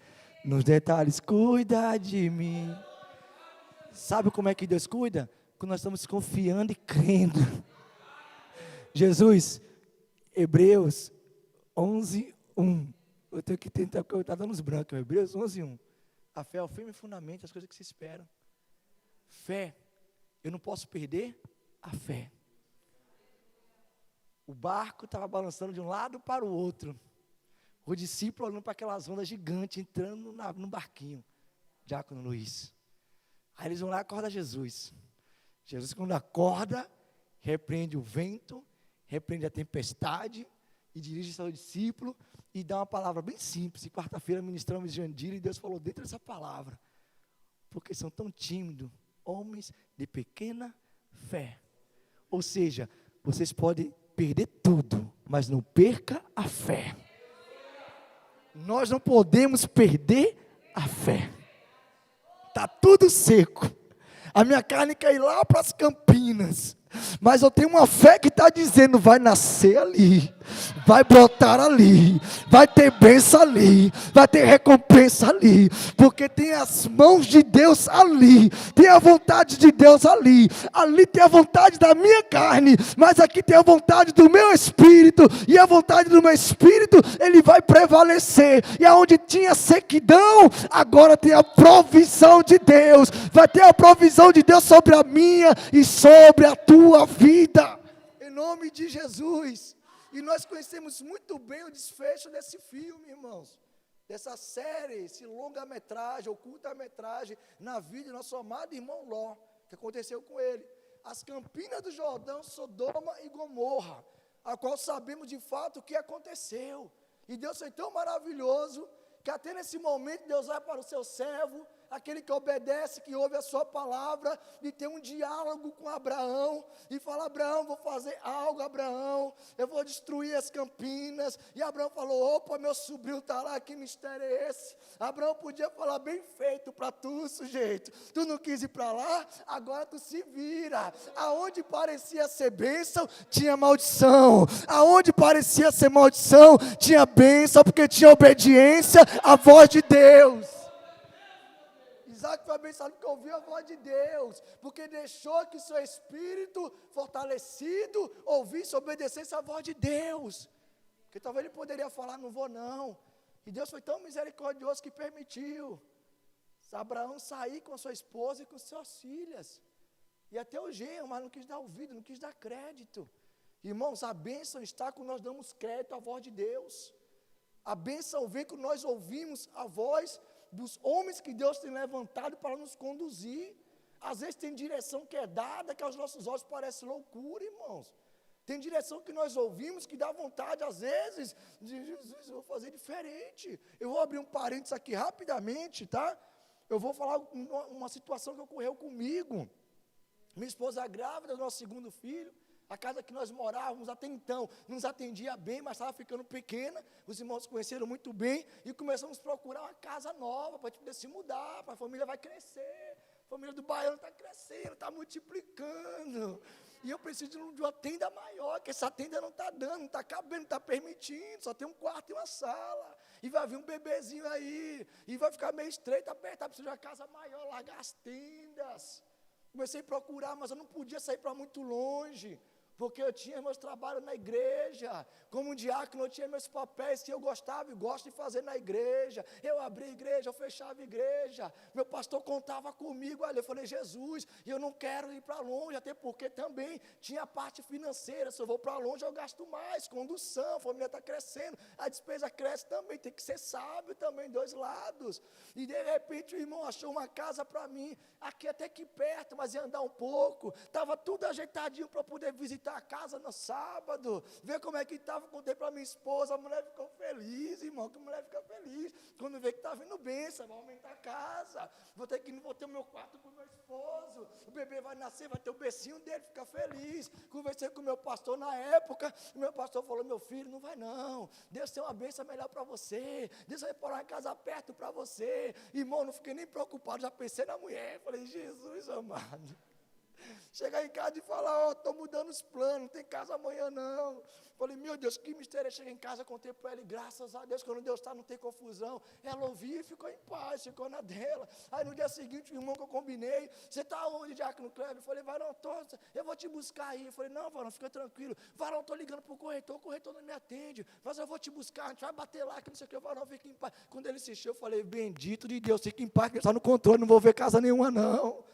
Nos detalhes, cuida de mim. Sabe como é que Deus cuida? Quando nós estamos confiando e crendo. Jesus, Hebreus 11:1. Eu tenho que tentar, porque está dando os brancos. Hebreus 11:1. A fé é o firme fundamento das coisas que se esperam. Fé. Eu não posso perder a fé. O barco estava balançando de um lado para o outro. O discípulo olhando para aquelas ondas gigantes, entrando no barquinho. Diácono Luiz. Aí eles vão lá e acordam Jesus. Jesus, quando acorda, repreende o vento, repreende a tempestade, e dirige seu discípulo, e dá uma palavra bem simples. E quarta-feira ministramos em Jandira, e Deus falou dentro dessa palavra, porque são tão tímidos, homens de pequena fé. Ou seja, vocês podem perder tudo, mas não perca a fé. Nós não podemos perder a fé. Está tudo seco. A minha carne quer ir lá para as Campinas. Mas eu tenho uma fé que está dizendo, vai nascer ali, vai brotar ali, vai ter bênção ali, vai ter recompensa ali, porque tem as mãos de Deus ali, tem a vontade de Deus ali, ali tem a vontade da minha carne, mas aqui tem a vontade do meu espírito, e a vontade do meu espírito, ele vai prevalecer, e aonde tinha sequidão, agora tem a provisão de Deus, vai ter a provisão de Deus sobre a minha e sobre a tua vida, em nome de Jesus. E nós conhecemos muito bem o desfecho desse filme, irmãos, dessa série, esse longa-metragem, ou curta-metragem, na vida do nosso amado irmão Ló, que aconteceu com ele, as Campinas do Jordão, Sodoma e Gomorra, a qual sabemos de fato o que aconteceu, e Deus foi tão maravilhoso, que até nesse momento Deus vai para o seu servo, aquele que obedece, que ouve a sua palavra, e tem um diálogo com Abraão, e fala, Abraão, vou fazer algo, Abraão, eu vou destruir as Campinas, e Abraão falou, opa, meu sobrinho está lá, que mistério é esse? Abraão podia falar, bem feito para tu, sujeito, tu não quis ir para lá, agora tu se vira, aonde parecia ser bênção, tinha maldição, aonde parecia ser maldição, tinha bênção, porque tinha obediência à voz de Deus. Isaac foi abençoado porque ouviu a voz de Deus, porque deixou que seu espírito fortalecido ouvisse, obedecesse a voz de Deus, porque talvez ele poderia falar, não vou não, e Deus foi tão misericordioso que permitiu Abraão sair com a sua esposa e com suas filhas, e até o genro, mas não quis dar ouvido, não quis dar crédito. Irmãos, a bênção está quando nós damos crédito à voz de Deus, a bênção vem quando nós ouvimos a voz dos homens que Deus tem levantado para nos conduzir. Às vezes tem direção que é dada, que aos nossos olhos parece loucura, irmãos. Tem direção que nós ouvimos, que dá vontade, às vezes, de Jesus, eu vou fazer diferente. Eu vou abrir um parênteses aqui rapidamente, tá? Eu vou falar uma situação que ocorreu comigo. Minha esposa grávida do nosso segundo filho, A casa que nós morávamos até então nos atendia bem, mas estava ficando pequena. Os irmãos conheceram muito bem e começamos a procurar uma casa nova para a gente poder se mudar, para a família vai crescer. A família do baiano está crescendo, está multiplicando. E eu preciso de uma tenda maior, que essa tenda não está dando, não está cabendo, não está permitindo, só tem um quarto e uma sala. E vai vir um bebezinho aí, e vai ficar meio estreito, apertado, preciso de uma casa maior, largar as tendas. Comecei a procurar, mas eu não podia sair para muito longe, porque eu tinha meus trabalhos na igreja, como um diácono eu tinha meus papéis que eu gostava e gosto de fazer na igreja, eu abria a igreja, eu fechava a igreja, meu pastor contava comigo, olha, eu falei, Jesus, eu não quero ir para longe, até porque também tinha a parte financeira, se eu vou para longe eu gasto mais, condução, a família está crescendo, a despesa cresce também, tem que ser sábio também, dois lados, e de repente o irmão achou uma casa para mim, aqui até que perto, mas ia andar um pouco, estava tudo ajeitadinho para poder visitar a casa no sábado, ver como é que estava, contei para minha esposa, a mulher ficou feliz, irmão, que a mulher fica feliz, quando vê que está vindo bênção, vai aumentar a casa, vou ter o meu quarto com o meu esposo, o bebê vai nascer, vai ter o becinho dele, fica feliz, conversei com o meu pastor na época, o meu pastor falou, meu filho, não vai não, Deus tem uma bênção melhor para você, Deus vai pôr uma casa perto para você, irmão, não fiquei nem preocupado, já pensei na mulher, falei, Jesus amado, chegar em casa e falar, estou mudando os planos, não tem casa amanhã não. Falei, meu Deus, que mistério. Cheguei em casa, contei para ele, graças a Deus, quando Deus está, não tem confusão. Ela ouviu e ficou em paz, ficou na dela. Aí no dia seguinte, o irmão que eu combinei, você está onde, Diácono Cleber? Eu falei, varão, eu vou te buscar aí. Eu falei, não, varão, fica tranquilo. Varão, estou ligando para o corretor não me atende, mas eu vou te buscar, a gente vai bater lá, que não sei o que, o varão fica em paz. Quando ele assistiu, eu falei, bendito de Deus, fica em paz, que ele está no controle, não vou ver casa nenhuma não.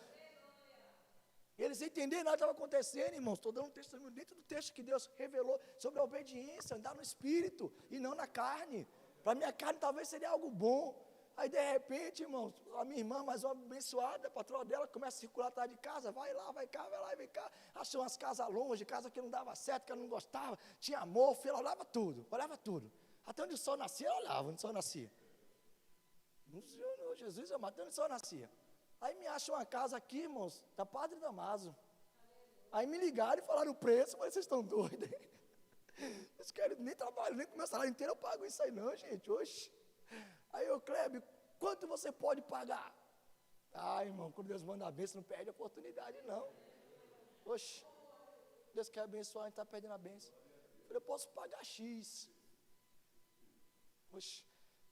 Eles entenderam nada estava acontecendo, irmãos. Estou dando um testemunho dentro do texto que Deus revelou sobre a obediência, andar no espírito e não na carne. Para a minha carne talvez seria algo bom. Aí de repente, irmãos, a minha irmã, mais uma abençoada, a patroa dela, começa a circular atrás de casa, vai lá, vai cá, vai lá, vem cá. Achou umas casas longe, casa que não dava certo, que ela não gostava, tinha amor, ela olhava tudo, Até onde o sol nascia, ela olhava, onde o sol nascia. Jesus amado, até onde o sol nascia. Aí me acham uma casa aqui, irmãos, da Padre Damaso. Aí me ligaram e falaram o preço, mas vocês estão doidos, hein? Eles querem nem trabalho, nem com meu salário inteiro eu pago isso aí não, gente, oxe. Aí eu, Kleber, quanto você pode pagar? Ah, irmão, quando Deus manda a bênção, não perde a oportunidade não. Oxe, Deus quer abençoar, a gente está perdendo a bênção. Eu falei, eu posso pagar X. Oxe.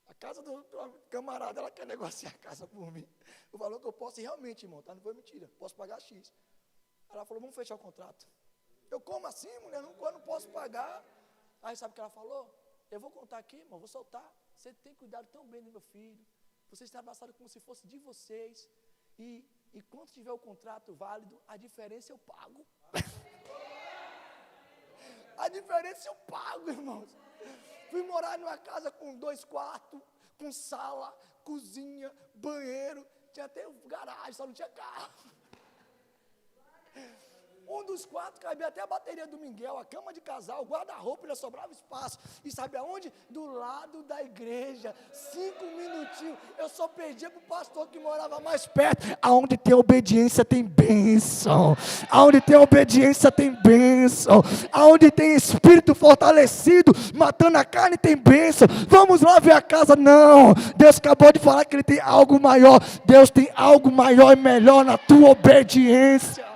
A casa do camarada, ela quer negociar a casa por mim. O valor que eu posso, e realmente, irmão, tá? Não foi mentira, posso pagar X. Ela falou, vamos fechar o contrato. Eu, como assim, mulher? Eu não posso pagar. Aí sabe o que ela falou? Eu vou contar aqui, irmão, vou soltar. Você tem cuidado tão bem do meu filho. Vocês têm abraçado como se fosse de vocês. E quando tiver o contrato válido, a diferença eu pago. A diferença eu pago, irmãos. Fui morar numa casa com 2 quartos, com sala, cozinha, banheiro, tinha até garagem, só não tinha carro. Um dos quartos cabia até a bateria do Miguel, a cama de casal, o guarda-roupa, ainda sobrava espaço. E sabe aonde? Do lado da igreja, 5 minutinhos. Eu só pedia para o pastor que morava mais perto. Aonde tem obediência tem bênção. Aonde tem obediência tem bênção. Aonde tem espírito fortalecido, matando a carne tem bênção. Vamos lá ver a casa. Não, Deus acabou de falar que Ele tem algo maior. Deus tem algo maior e melhor na tua obediência.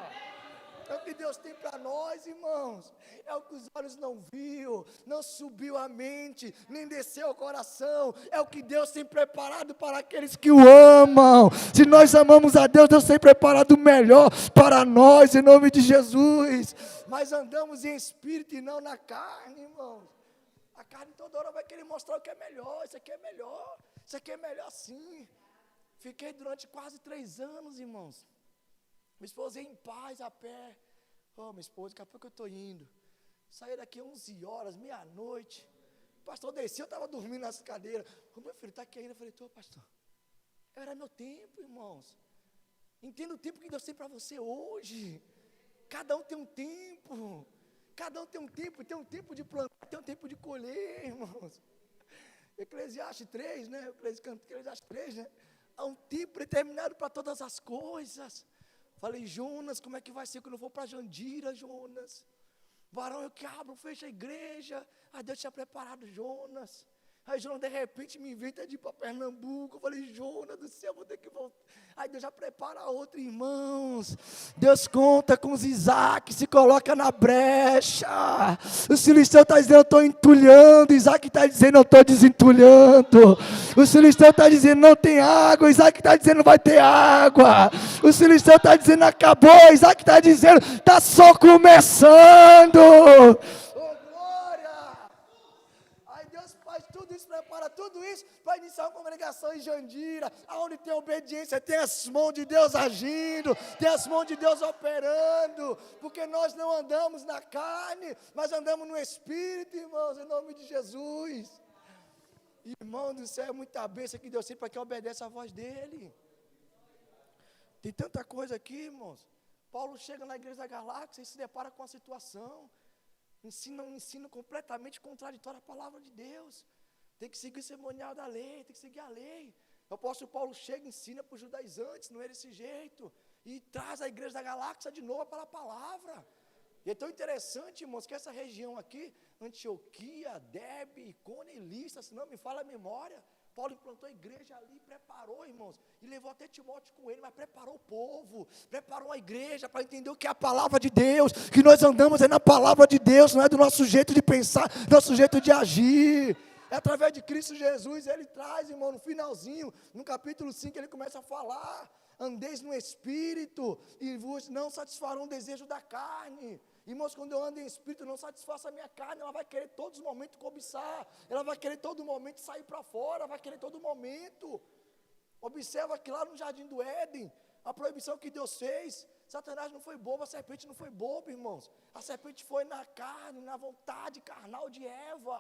Deus tem para nós, irmãos, é o que os olhos não viu, não subiu a mente, nem desceu o coração, é o que Deus tem preparado para aqueles que o amam. Se nós amamos a Deus, Deus tem preparado o melhor para nós, em nome de Jesus, mas andamos em espírito e não na carne, irmãos. A carne toda hora vai querer mostrar o que é melhor, isso aqui é melhor, isso aqui é melhor assim. Fiquei durante quase 3 anos, irmãos, minha esposa ia em paz, a pé. Minha esposa, daqui a pouco eu estou indo. Saí daqui 11 horas, meia-noite. O pastor desceu, eu estava dormindo nas cadeiras. Meu filho, está aqui ainda? Eu falei, estou, pastor. Era meu tempo, irmãos. Entenda o tempo que Deus tem para você hoje. Cada um tem um tempo. Cada um tem um tempo. Tem um tempo de plantar, tem um tempo de colher, irmãos. Eclesiastes 3, né? Eclesiastes 3, né? Há um tempo determinado para todas as coisas. Falei, Jonas, como é que vai ser quando eu for para Jandira, Jonas? Varão, eu que abro, fecho a igreja. Aí Deus tinha preparado Jonas. Aí Jonas de repente me inventa de ir para Pernambuco. Eu falei, Jonas do céu, vou ter que voltar. Aí Deus já prepara outro, irmãos. Deus conta com os Isaac, se coloca na brecha. O Filisteu está dizendo, eu estou entulhando. Isaac está dizendo, eu estou desentulhando. O Filisteu está dizendo, não tem água. Isaac está dizendo, não vai ter água. O Filisteu está dizendo, acabou. Isaac está dizendo, está só começando. Prepara tudo isso para iniciar uma congregação em Jandira, onde tem obediência, tem as mãos de Deus agindo, tem as mãos de Deus operando, porque nós não andamos na carne, mas andamos no Espírito, irmãos, em nome de Jesus. Irmão do céu, é muita bênção que Deus tem para quem obedece a voz dEle. Tem tanta coisa aqui, irmãos. Paulo chega na igreja da Galáxia e se depara com a situação, ensina um ensino completamente contraditório à palavra de Deus. Tem que seguir o cerimonial da lei, tem que seguir a lei. O apóstolo Paulo chega e ensina para os judaizantes, não é desse jeito. E traz a igreja da Galáxia de novo para a palavra. E é tão interessante, irmãos, que essa região aqui, Antioquia, Derbe, Icônio e Listra, se não me falha a memória, Paulo implantou a igreja ali, preparou, irmãos, e levou até Timóteo com ele, mas preparou o povo, preparou a igreja para entender o que é a palavra de Deus, que nós andamos é na palavra de Deus, não é do nosso jeito de pensar, do nosso jeito de agir. É através de Cristo Jesus, ele traz, irmão, no finalzinho, no capítulo 5, ele começa a falar, andeis no Espírito, e vos não satisfarão o desejo da carne. Irmãos, quando eu ando em Espírito, não satisfaço a minha carne, ela vai querer todos os momentos cobiçar, ela vai querer todo momento sair para fora, vai querer todo momento. Observa que lá no Jardim do Éden, a proibição que Deus fez, Satanás não foi bobo, a serpente não foi boba, irmãos. A serpente foi na carne, na vontade carnal de Eva.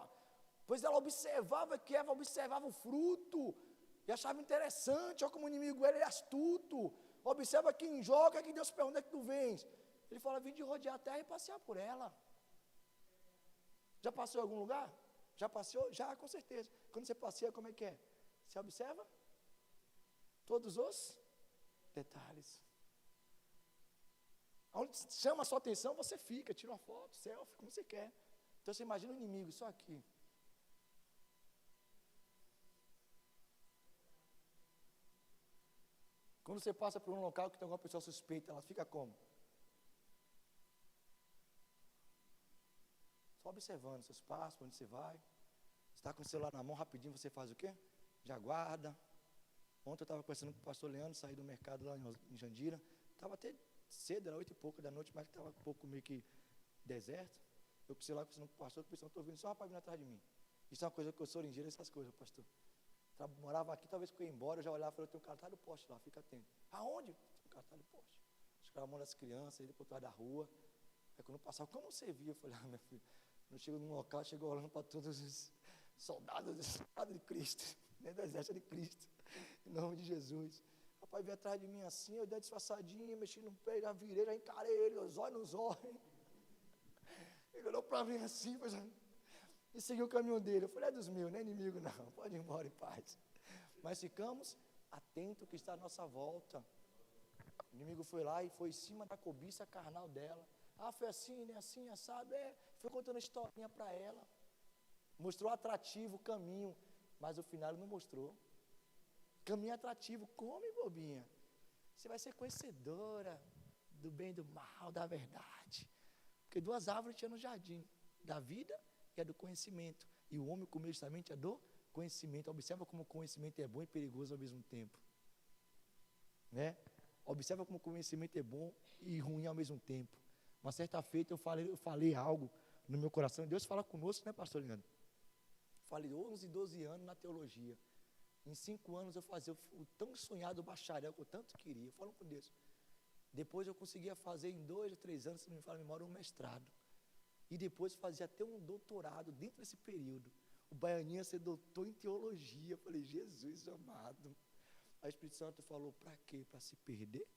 Pois ela observava que Eva observava o fruto, e achava interessante, olha como o inimigo ele é astuto. Observa que em Jó, que Deus pergunta, onde é que tu vens? Ele fala, vim de rodear a terra e passear por ela. Já passeou em algum lugar? Já passeou? Já, com certeza. Quando você passeia, como é que é? Você observa todos os detalhes. Onde chama a sua atenção, você fica, tira uma foto, selfie, como você quer. Então você imagina o inimigo, só aqui. Quando você passa por um local que tem alguma pessoa suspeita, ela fica como? Só observando seus passos, para onde você vai. Você está com o celular na mão, rapidinho você faz o quê? Já guarda. Ontem eu estava conversando com o pastor Leandro, saí do mercado lá em Jandira. Estava até cedo, era 8 e pouco da noite, mas estava um pouco meio que deserto. Eu com o celular conversando com o pastor, estou ouvindo só uma rapaz vindo atrás de mim. Isso é uma coisa que eu sou ligeiro, essas coisas, pastor. Morava aqui, talvez que eu ia embora, eu já olhava e falei, eu tenho um cara atrás do poste lá, fica atento. Aonde? Tem um cara atrás do poste. Os caras mandam as crianças, ele por trás da rua. Aí quando eu passava, como você via? Eu falei, meu filho, quando eu chego num local, chego olhando para todos os soldados de Cristo, né, do exército de Cristo, em nome de Jesus. O rapaz veio atrás de mim assim, eu dei uma disfarçadinha, mexi no pé, já virei, já encarei ele, os olhos nos olhos. Ele olhou para mim assim, e seguiu o caminho dele. Eu falei, é dos meus, não é inimigo não, pode ir embora em paz. Mas ficamos atentos ao que está à nossa volta. O inimigo foi lá e foi em cima da cobiça carnal dela. Ah, foi assim, né, assim, assado, foi contando a historinha para ela. Mostrou atrativo o caminho, mas o final não mostrou. Caminho atrativo, come, bobinha. Você vai ser conhecedora do bem e do mal, da verdade. Porque 2 árvores tinha no jardim, da vida e a do conhecimento. E o homem comeu justamente a do conhecimento. Observa como o conhecimento é bom e perigoso ao mesmo tempo. Né? Observa como o conhecimento é bom e ruim ao mesmo tempo. Uma certa feita eu falei algo no meu coração. Deus fala conosco, né, pastor Leandro? Falei 11, 12 anos na teologia. Em 5 anos eu fazia o tão sonhado bacharel que eu tanto queria. Falando com Deus. Depois eu conseguia fazer em 2 ou 3 anos, se não me falha a memória, um mestrado. E depois fazia até um doutorado dentro desse período. O Baianinha ser doutor em teologia. Eu falei, Jesus amado. Aí o Espírito Santo falou, para quê? Para se perder?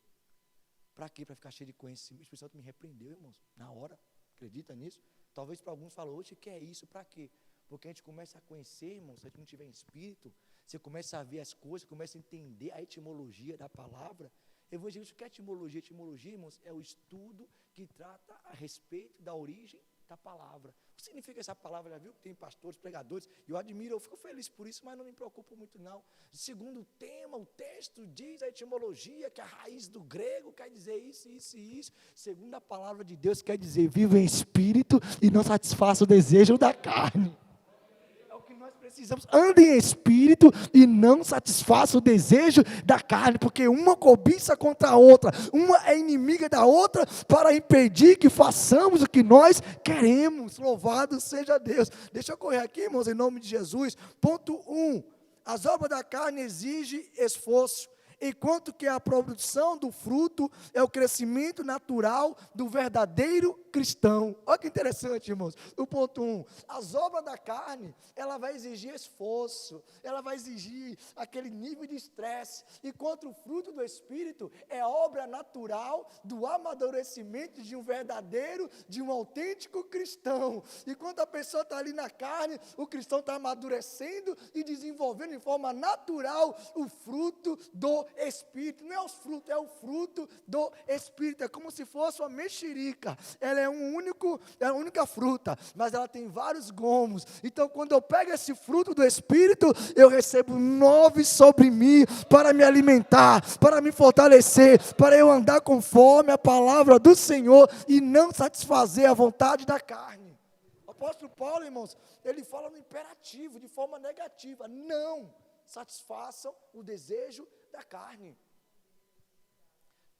Para quê? Para ficar cheio de conhecimento. O Espírito Santo me repreendeu, irmãos, na hora. Acredita nisso? Talvez para alguns falem, oxe, que é isso? Para quê? Porque a gente começa a conhecer, irmãos, se a gente não tiver em espírito, você começa a ver as coisas, começa a entender a etimologia da palavra. Evangelista, o que é etimologia? Etimologia, irmãos, é o estudo que trata a respeito da origem da palavra. O que significa essa palavra? Já viu que tem pastores, pregadores, eu admiro, eu fico feliz por isso, mas não me preocupo muito não. Segundo o tema, o texto diz a etimologia, que a raiz do grego quer dizer isso, isso e isso. Segundo a palavra de Deus, quer dizer, viva em espírito e não satisfaça o desejo da carne. Nós precisamos, ande em espírito e não satisfaça o desejo da carne, porque uma cobiça contra a outra, uma é inimiga da outra, para impedir que façamos o que nós queremos. Louvado seja Deus. Deixa eu correr aqui, irmãos, em nome de Jesus. Ponto 1, as obras da carne exigem esforço, enquanto que a produção do fruto é o crescimento natural do verdadeiro cristão. Olha que interessante, irmãos. O ponto 1, as obras da carne, ela vai exigir esforço, ela vai exigir aquele nível de estresse, enquanto o fruto do Espírito é obra natural do amadurecimento de um verdadeiro, de um autêntico cristão. Enquanto a pessoa está ali na carne, o cristão está amadurecendo e desenvolvendo de forma natural o fruto do Espírito. Não é os frutos, é o fruto do Espírito. É como se fosse uma mexerica. Ela é a única fruta, mas ela tem vários gomos. Então, quando eu pego esse fruto do Espírito, eu recebo 9 sobre mim para me alimentar, para me fortalecer, para eu andar conforme a palavra do Senhor e não satisfazer a vontade da carne. O apóstolo Paulo, irmãos, ele fala no imperativo, de forma negativa: não satisfaçam o desejo da carne.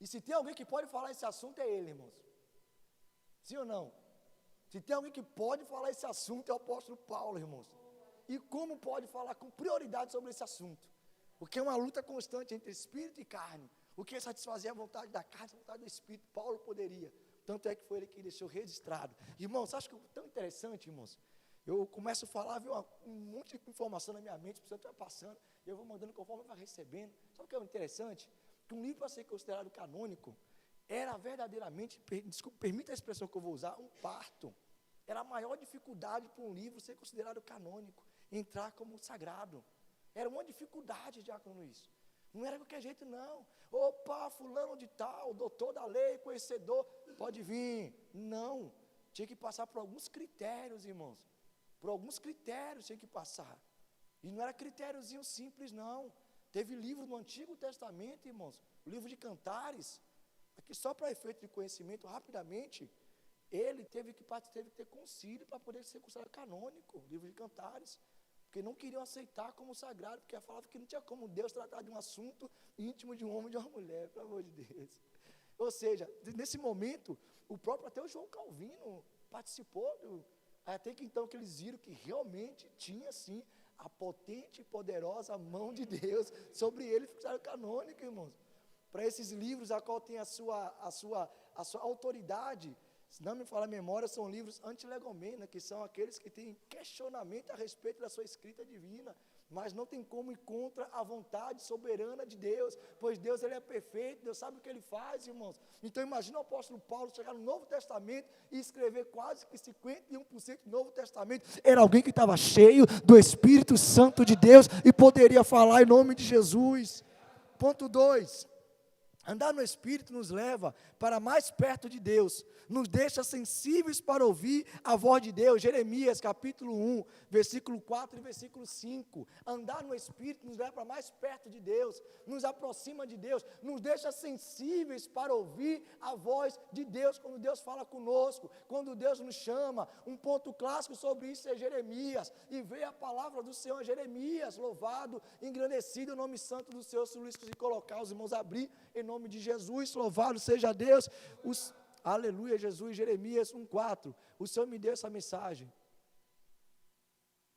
E se tem alguém que pode falar esse assunto, é ele, irmãos. Sim ou não? Se tem alguém que pode falar esse assunto, é o apóstolo Paulo, irmãos. E como pode falar com prioridade sobre esse assunto? Porque é uma luta constante entre espírito e carne. O que é satisfazer a vontade da carne, a vontade do espírito? Paulo poderia. Tanto é que foi ele que deixou registrado. Irmãos, acho que é tão interessante, irmãos. Eu começo a falar, viu, um monte de informação na minha mente, o Senhor vai passando, e eu vou mandando conforme eu vou recebendo. Sabe o que é interessante? Que um livro para ser considerado canônico era verdadeiramente, desculpa, permita a expressão que eu vou usar, um parto. Era a maior dificuldade para um livro ser considerado canônico, entrar como sagrado. Era uma dificuldade, diácono isso. Não era de qualquer jeito, não. Opa, fulano de tal, doutor da lei, conhecedor, pode vir. Não, tinha que passar por alguns critérios, irmãos. Por alguns critérios tinha que passar. E não era critériozinho simples, não. Teve livro no Antigo Testamento, irmãos, o livro de Cantares, aqui só para efeito de conhecimento, rapidamente, ele teve que ter concílio para poder ser considerado canônico, o livro de Cantares, porque não queriam aceitar como sagrado, porque falava que não tinha como Deus tratar de um assunto íntimo de um homem e de uma mulher, pelo amor de Deus. Ou seja, nesse momento, o próprio até o João Calvino participou, até que então que eles viram que realmente tinha sim a potente e poderosa mão de Deus sobre ele, ficaram canônico, irmãos. Para esses livros, a qual tem a sua autoridade, se não me falar a memória, são livros antilegomena, que são aqueles que têm questionamento a respeito da sua escrita divina, mas não tem como ir contra a vontade soberana de Deus, pois Deus ele é perfeito, Deus sabe o que ele faz, irmãos. Então imagina o apóstolo Paulo chegar no Novo Testamento e escrever quase que 51% do Novo Testamento. Era alguém que estava cheio do Espírito Santo de Deus e poderia falar em nome de Jesus. Ponto 2. Andar no Espírito nos leva para mais perto de Deus, nos deixa sensíveis para ouvir a voz de Deus. Jeremias capítulo 1, versículo 4 e versículo 5. Andar no Espírito nos leva para mais perto de Deus, nos aproxima de Deus, nos deixa sensíveis para ouvir a voz de Deus, quando Deus fala conosco, quando Deus nos chama. Um ponto clássico sobre isso é Jeremias, e veio a palavra do Senhor a Jeremias, louvado, engrandecido o nome santo do Senhor. Se Luiz conseguir colocar, os irmãos abrir, em nome de Jesus, louvado seja Deus. Aleluia, Jesus. Jeremias 1,4. O Senhor me deu essa mensagem.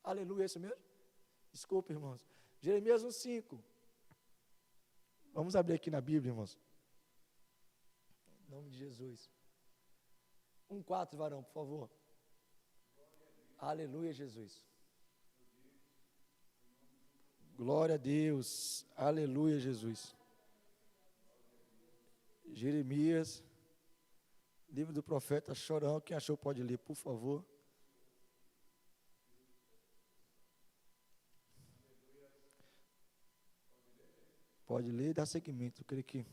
Aleluia, é isso mesmo? Desculpa, irmãos. Jeremias 1,5. Vamos abrir aqui na Bíblia, irmãos. Em nome de Jesus. 1,4, varão, por favor. Aleluia, Jesus. Glória a Deus. Aleluia, Jesus. Jeremias, livro do profeta Chorão. Quem achou pode ler, por favor. Pode ler e dar seguimento. Eu creio que.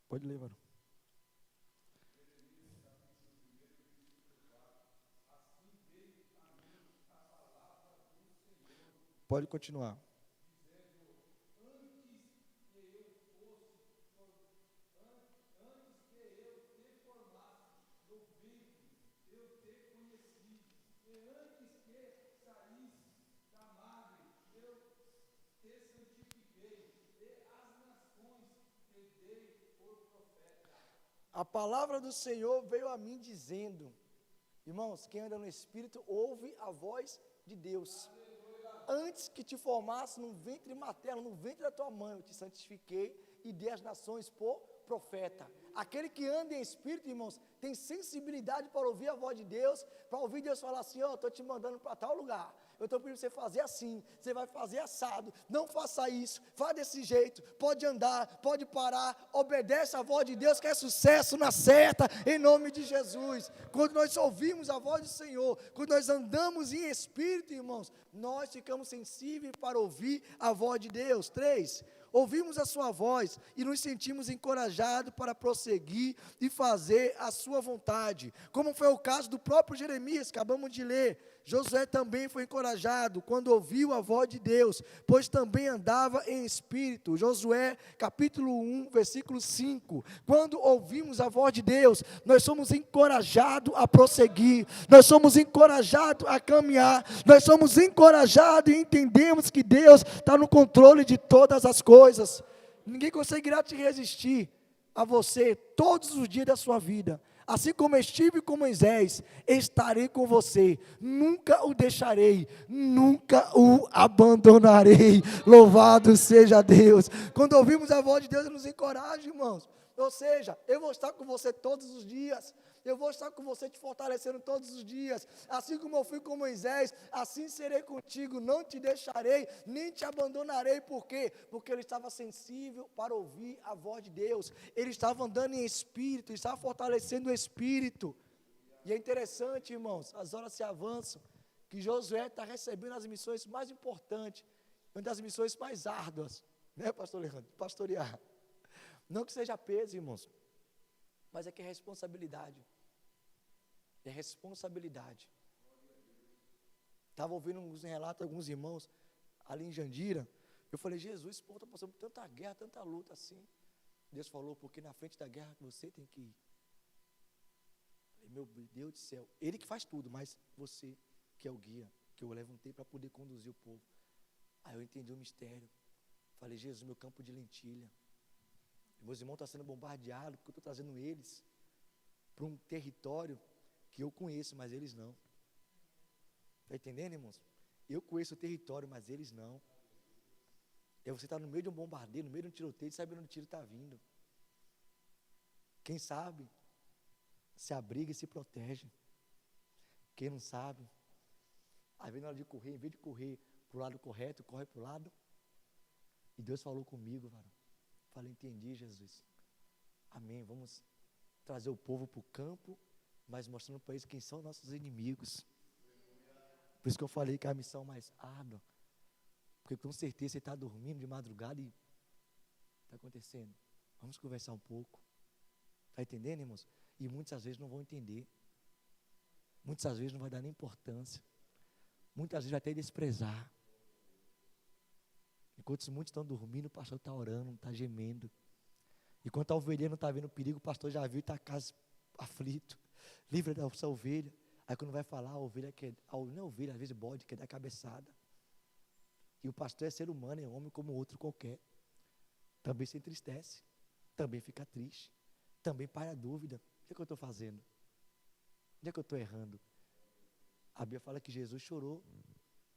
Pode ler, varão. Pode continuar. A palavra do Senhor veio a mim dizendo, irmãos, quem anda no Espírito ouve a voz de Deus. Antes que te formasse no ventre materno, no ventre da tua mãe, eu te santifiquei e dei as nações por profeta. Aquele que anda em Espírito, irmãos, tem sensibilidade para ouvir a voz de Deus, para ouvir Deus falar assim, ó, estou te mandando para tal lugar. Eu estou pedindo você fazer assim, você vai fazer assado, não faça isso, vá desse jeito, pode andar, pode parar, obedece a voz de Deus, que é sucesso na certa, em nome de Jesus. Quando nós ouvimos a voz do Senhor, quando nós andamos em Espírito, irmãos, nós ficamos sensíveis para ouvir a voz de Deus. 3, ouvimos a sua voz e nos sentimos encorajados para prosseguir e fazer a sua vontade, como foi o caso do próprio Jeremias, que acabamos de ler. Josué também foi encorajado quando ouviu a voz de Deus, pois também andava em espírito. Josué capítulo 1, versículo 5, quando ouvimos a voz de Deus, nós somos encorajados a prosseguir, nós somos encorajados a caminhar, nós somos encorajados e entendemos que Deus está no controle de todas as coisas. Ninguém conseguirá te resistir a você todos os dias da sua vida. Assim como estive com Moisés, estarei com você, nunca o deixarei, nunca o abandonarei. Louvado seja Deus. Quando ouvimos a voz de Deus, nos encoraja, irmãos. Ou seja, eu vou estar com você todos os dias, eu vou estar com você te fortalecendo todos os dias, assim como eu fui com Moisés, assim serei contigo, não te deixarei, nem te abandonarei. Por quê? Porque ele estava sensível para ouvir a voz de Deus, ele estava andando em espírito, estava fortalecendo o espírito. E é interessante, irmãos, as horas se avançam, que Josué está recebendo as missões mais importantes, uma das missões mais árduas, né, pastor Leandro? Pastorear. Não que seja peso, irmãos, mas é que é responsabilidade. É responsabilidade. Estava ouvindo uns relatos de alguns irmãos ali em Jandira. Eu falei, Jesus, pô, está passando por tanta guerra, tanta luta assim. Deus falou, porque na frente da guerra você tem que ir. Falei, meu Deus do céu, ele que faz tudo, mas você que é o guia, que eu levantei para poder conduzir o povo. Aí eu entendi o mistério. Falei, Jesus, meu campo de lentilha. Meus irmãos estão sendo bombardeados, porque eu estou trazendo eles para um território que eu conheço, mas eles não. Está entendendo, irmãos? Eu conheço o território, mas eles não. É você estar no meio de um bombardeio, no meio de um tiroteio, sabendo onde o tiro está vindo. Quem sabe, se abriga e se protege. Quem não sabe, às vezes na hora de correr, em vez de correr para o lado correto, corre para o lado. E Deus falou comigo, varão. Falei, entendi, Jesus. Amém. Vamos trazer o povo para o campo, mas mostrando para eles quem são nossos inimigos. Por isso que eu falei que é a missão mais árdua. Porque com certeza você está dormindo de madrugada e está acontecendo. Vamos conversar um pouco. Está entendendo, irmãos? E muitas vezes não vão entender. Muitas vezes não vai dar nem importância. Muitas vezes vai até desprezar. Enquanto muitos estão dormindo, o pastor está orando, está gemendo. Enquanto a ovelha não está vendo perigo, o pastor já viu e está aflito. Livra da sua ovelha. Aí quando vai falar, a ovelha quer, não é ovelha, às vezes bode, quer dar cabeçada. E o pastor é ser humano, é homem como outro qualquer. Também se entristece, também fica triste, também para a dúvida. O que é que eu estou fazendo? Onde é que eu estou errando? A Bíblia fala que Jesus chorou.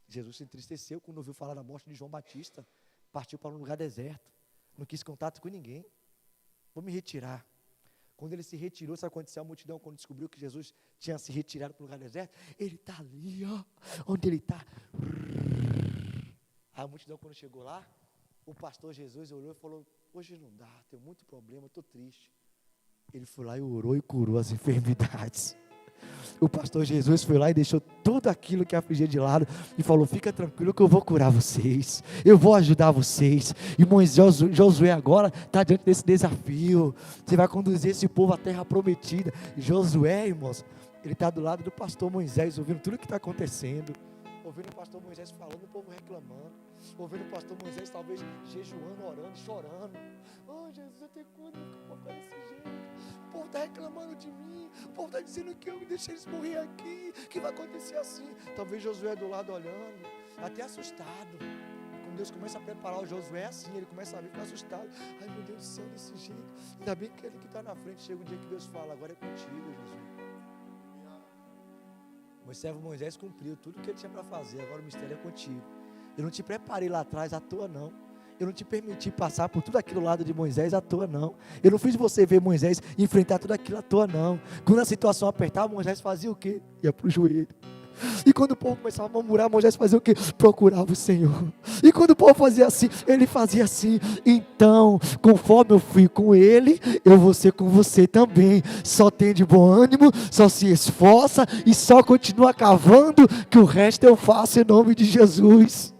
Jesus se entristeceu quando ouviu falar da morte de João Batista. Partiu para um lugar deserto. Não quis contato com ninguém. Vou me retirar. Quando ele se retirou, sabe o que aconteceu? A multidão, quando descobriu que Jesus tinha se retirado para um lugar deserto, ele está ali, ó, onde ele está. A multidão, quando chegou lá, o pastor Jesus olhou e falou, hoje não dá, tenho muito problema, estou triste. Ele foi lá e orou e curou as enfermidades. O pastor Jesus foi lá e deixou tudo aquilo que afligia de lado e falou, fica tranquilo que eu vou curar vocês, eu vou ajudar vocês. Irmãos, Josué agora está diante desse desafio, você vai conduzir esse povo à terra prometida. Josué, irmãos, ele está do lado do pastor Moisés, ouvindo tudo o que está acontecendo, ouvindo o pastor Moisés falando, o povo reclamando, ouvindo o pastor Moisés talvez jejuando, orando, chorando. Oh Jesus, até quando eu vou ficar desse jeito? O povo está reclamando de mim, o povo está dizendo que eu deixei eles morrer aqui, que vai acontecer assim. Talvez Josué do lado olhando, até assustado. Quando Deus começa a preparar o Josué assim, ele começa a vir, fica assustado. Ai meu Deus do céu, desse jeito. Ainda bem que ele que está na frente, chega o dia que Deus fala, agora é contigo, Josué. O servo Moisés cumpriu tudo que ele tinha para fazer, agora o mistério é contigo. Eu não te preparei lá atrás à toa não. Eu não te permiti passar por tudo aquilo lado de Moisés à toa não. Eu não fiz você ver Moisés enfrentar tudo aquilo à toa não. Quando a situação apertava, Moisés fazia o quê? Ia para o joelho. E quando o povo começava a murmurar, Moisés fazia o quê? Procurava o Senhor. E quando o povo fazia assim, ele fazia assim. Então, conforme eu fui com ele, eu vou ser com você também. Só tem de bom ânimo, só se esforça e só continua cavando, que o resto eu faço em nome de Jesus.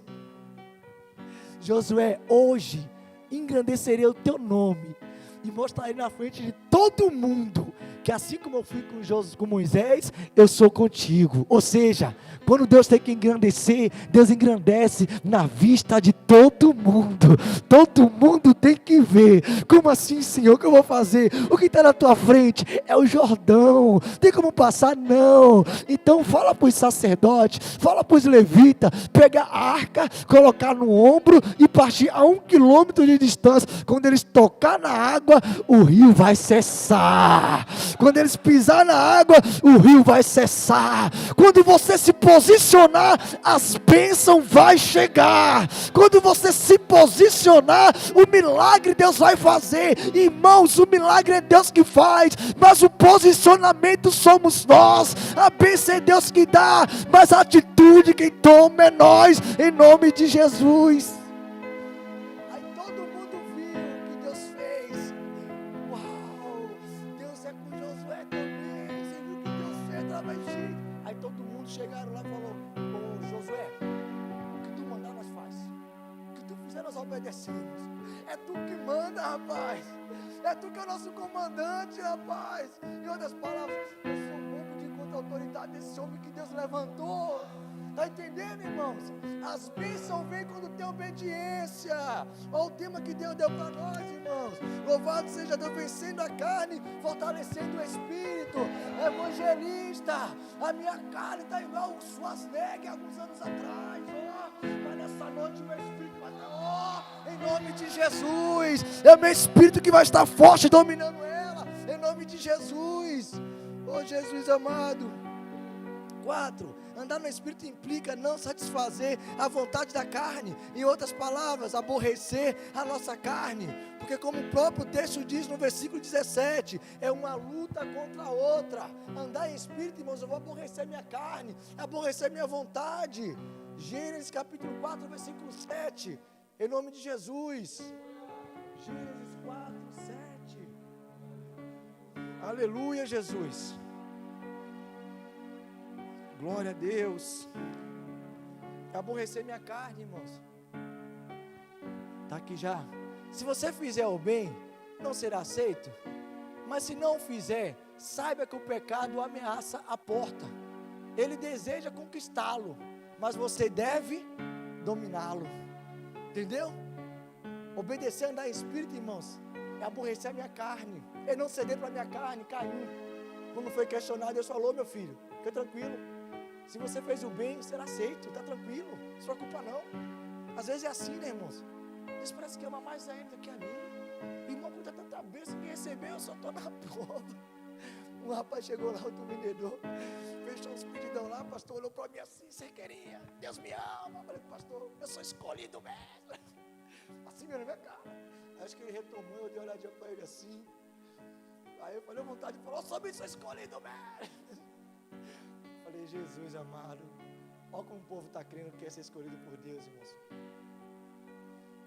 Josué, hoje engrandecerei o teu nome e mostrarei na frente de todo mundo que assim como eu fui com Moisés, eu sou contigo. Ou seja, quando Deus tem que engrandecer, Deus engrandece na vista de todo mundo. Todo mundo tem que ver. Como assim, Senhor, o que eu vou fazer? O que está na tua frente é o Jordão. Tem como passar? Não. Então fala para os sacerdotes, fala para os levitas, pegar a arca, colocar no ombro e partir a 1 quilômetro de distância. Quando eles tocar na água, o rio vai cessar. Quando eles pisar na água, o rio vai cessar. Quando você se posicionar, as bênçãos vai chegar. Quando você se posicionar, o milagre Deus vai fazer. Irmãos, o milagre é Deus que faz, mas o posicionamento somos nós. A bênção é Deus que dá, mas a atitude quem toma é nós, em nome de Jesus. Aí todo mundo viu o que Deus fez. Uau, Deus é com Josué também. Você viu o que Deus fez através de ti. Aí todo mundo chegaram lá e falou: ô Josué, o que tu mandar nós faz, o que tu fizer nós obedecemos. É tu que manda, rapaz. É tu que é o nosso comandante, rapaz. Em outras palavras, eu sou bobo de contra a autoridade desse homem que Deus levantou. Está entendendo, irmãos? As bênçãos vêm quando tem obediência. Olha o tema que Deus deu para nós, irmãos. Louvado seja Deus, vencendo a carne, fortalecendo o espírito. Evangelista, a minha carne está igual o Schwarzenegger alguns anos atrás. Mas nessa noite o meu espírito vai estar, em nome de Jesus. É o meu espírito que vai estar forte, dominando ela, em nome de Jesus. Oh Jesus amado. 4. Andar no Espírito implica não satisfazer a vontade da carne. Em outras palavras, aborrecer a nossa carne. Porque como o próprio texto diz no versículo 17, é uma luta contra a outra. Andar em Espírito, irmãos, eu vou aborrecer minha carne, aborrecer minha vontade. Gênesis capítulo 4, versículo 7. Em nome de Jesus. Gênesis 4, 7. Aleluia, Jesus. Glória a Deus. Aborrecer minha carne, irmãos. Está aqui já. Se você fizer o bem, não será aceito. Mas se não fizer, saiba que o pecado ameaça a porta. Ele deseja conquistá-lo, mas você deve dominá-lo. Entendeu? Obedecer, andar em espírito, irmãos, é aborrecer a minha carne. É não ceder para a minha carne. Caim, quando foi questionado, Deus falou: meu filho, fica tranquilo. Se você fez o bem, será aceito, está tranquilo, não se preocupa não. Às vezes é assim, né, irmãos? Deus parece que ama mais a ele do que a mim. Irmão, com tanta bênção que recebeu, eu só estou na prova. Um rapaz chegou lá, outro vendedor, fechou uns pedidão lá, pastor olhou para mim assim: você queria? Deus me ama. Eu falei: pastor, eu sou escolhido mesmo. Assim mesmo, minha cara. Acho que ele retomou, eu dei uma olhadinha para ele assim. Aí eu falei: vontade de falar: eu também sou escolhido mesmo. Falei: Jesus amado, olha como o povo está crendo que quer ser escolhido por Deus, irmãos.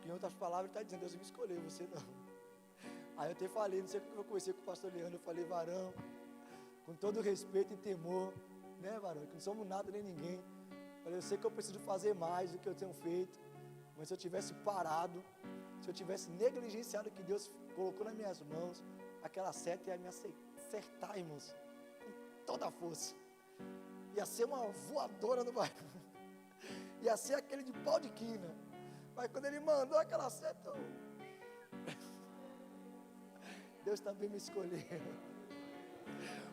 Em outras palavras, ele está dizendo: Deus me escolheu, você não. Aí eu até falei, não sei como eu conversei com o pastor Leandro, eu falei: varão, com todo respeito e temor, né, varão, que não somos nada nem ninguém. Eu falei: eu sei que eu preciso fazer mais do que eu tenho feito, mas se eu tivesse parado, se eu tivesse negligenciado o que Deus colocou nas minhas mãos, aquela seta ia me acertar, irmãos, com toda a força. Ia ser uma voadora no bairro. ia ser aquele de pau de quina. Mas quando ele mandou aquela seta, Deus também me escolheu.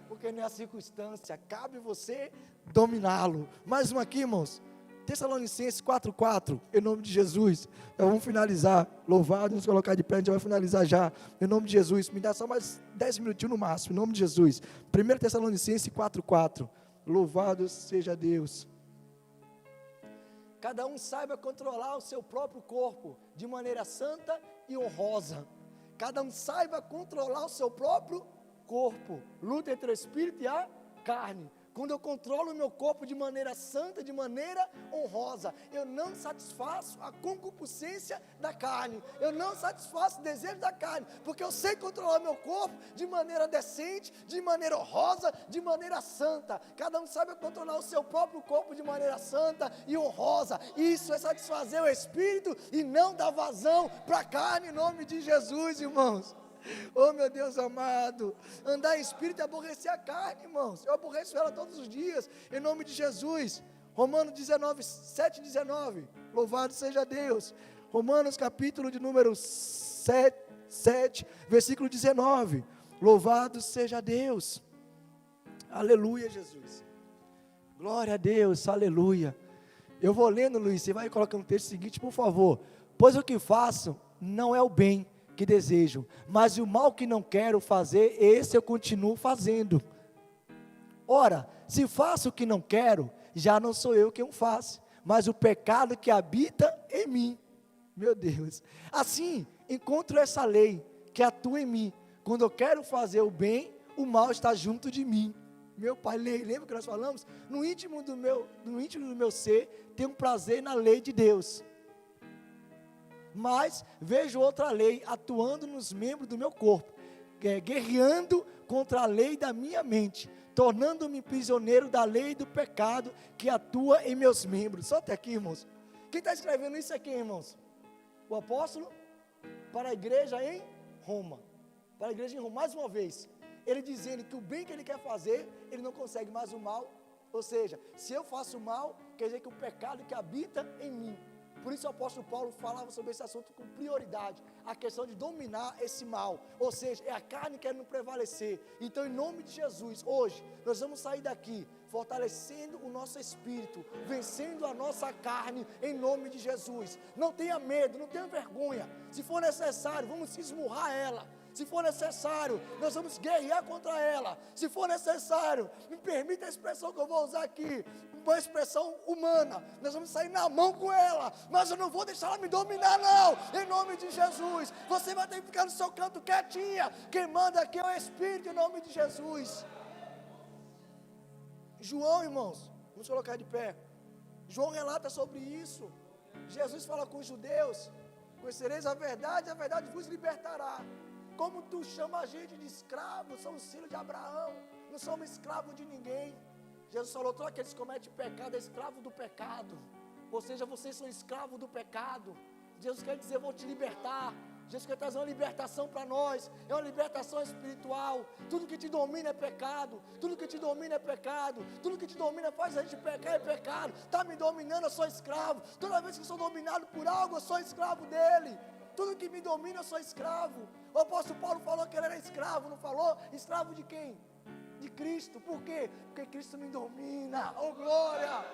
Porque não é a circunstância, cabe você dominá-lo. Mais um aqui, irmãos. Tessalonicenses 4:4, em nome de Jesus. Vamos finalizar. Louvado, nos colocar de pé, a gente vai finalizar já. Em nome de Jesus. Me dá só mais 10 minutinhos no máximo, em nome de Jesus. 1 Tessalonicenses 4:4. Louvado seja Deus. Cada um saiba controlar o seu próprio corpo de maneira santa e honrosa. Cada um saiba controlar o seu próprio corpo. Luta entre o espírito e a carne. Quando eu controlo o meu corpo de maneira santa, de maneira honrosa, eu não satisfaço a concupiscência da carne, eu não satisfaço o desejo da carne, porque eu sei controlar meu corpo de maneira decente, de maneira honrosa, de maneira santa. Cada um sabe controlar o seu próprio corpo de maneira santa e honrosa. Isso é satisfazer o espírito e não dar vazão para a carne, em nome de Jesus, irmãos. Oh, meu Deus amado, andar em espírito é aborrecer a carne, irmãos. Eu aborreço ela todos os dias, em nome de Jesus. Romanos 7:19, louvado seja Deus. Romanos capítulo de número 7, versículo 19, louvado seja Deus. Aleluia, Jesus. Glória a Deus, aleluia. Eu vou lendo, Luiz, você vai colocando o texto seguinte, por favor. Pois o que faço não é o bem que desejo, mas o mal que não quero fazer, esse eu continuo fazendo. Ora, se faço o que não quero, já não sou eu quem o faço, mas o pecado que habita em mim. Meu Deus, assim encontro essa lei que atua em mim. Quando eu quero fazer o bem, o mal está junto de mim. Meu Pai, lembra que nós falamos? No íntimo do meu ser, tem um prazer na lei de Deus. Mas vejo outra lei atuando nos membros do meu corpo, guerreando contra a lei da minha mente, tornando-me prisioneiro da lei do pecado que atua em meus membros. Só até aqui, irmãos. Quem está escrevendo isso aqui, irmãos? O apóstolo para a igreja em Roma. Para a igreja em Roma, mais uma vez. Ele dizendo que o bem que ele quer fazer, ele não consegue, mais o mal. Ou seja, se eu faço o mal, quer dizer que o pecado que habita em mim. Por isso o apóstolo Paulo falava sobre esse assunto com prioridade, a questão de dominar esse mal, ou seja, é a carne querendo prevalecer. Então, em nome de Jesus, hoje, nós vamos sair daqui, fortalecendo o nosso espírito, vencendo a nossa carne, em nome de Jesus. Não tenha medo, não tenha vergonha, se for necessário, vamos esmurrar ela. Se for necessário, nós vamos guerrear contra ela. Se for necessário, me permita a expressão que eu vou usar aqui, uma expressão humana, nós vamos sair na mão com ela, mas eu não vou deixar ela me dominar não, em nome de Jesus. Você vai ter que ficar no seu canto quietinha, quem manda aqui é o Espírito, em nome de Jesus. João, irmãos, vamos colocar de pé. João relata sobre isso. Jesus fala com os judeus: conhecereis a verdade vos libertará. Como tu chama a gente de escravo, somos filhos de Abraão, não somos escravos de ninguém. Jesus falou: todos aqueles que cometem pecado é escravo do pecado, ou seja, vocês são escravos do pecado. Jesus quer dizer: vou te libertar. Jesus quer trazer uma libertação para nós, é uma libertação espiritual. Tudo que te domina é pecado, tudo que te domina é pecado, tudo que te domina faz a gente pecar é pecado. Está me dominando, eu sou escravo. Toda vez que eu sou dominado por algo, eu sou escravo dele. Tudo que me domina, eu sou escravo. O apóstolo Paulo falou que ele era escravo, não falou? Escravo de quem? De Cristo. Por quê? Porque Cristo me domina. Oh, glória!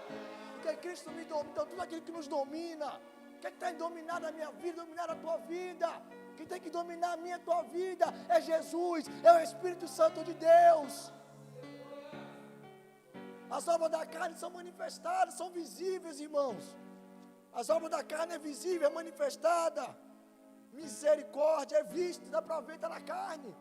Porque Cristo me domina. Então, tudo aquilo que nos domina, quem está em dominar a minha vida, dominar a tua vida, quem tem que dominar a minha e a tua vida é Jesus, é o Espírito Santo de Deus. As obras da carne são manifestadas, são visíveis, irmãos. As obras da carne é visível, é manifestada. Misericórdia é visto, dá para ver, está na carne.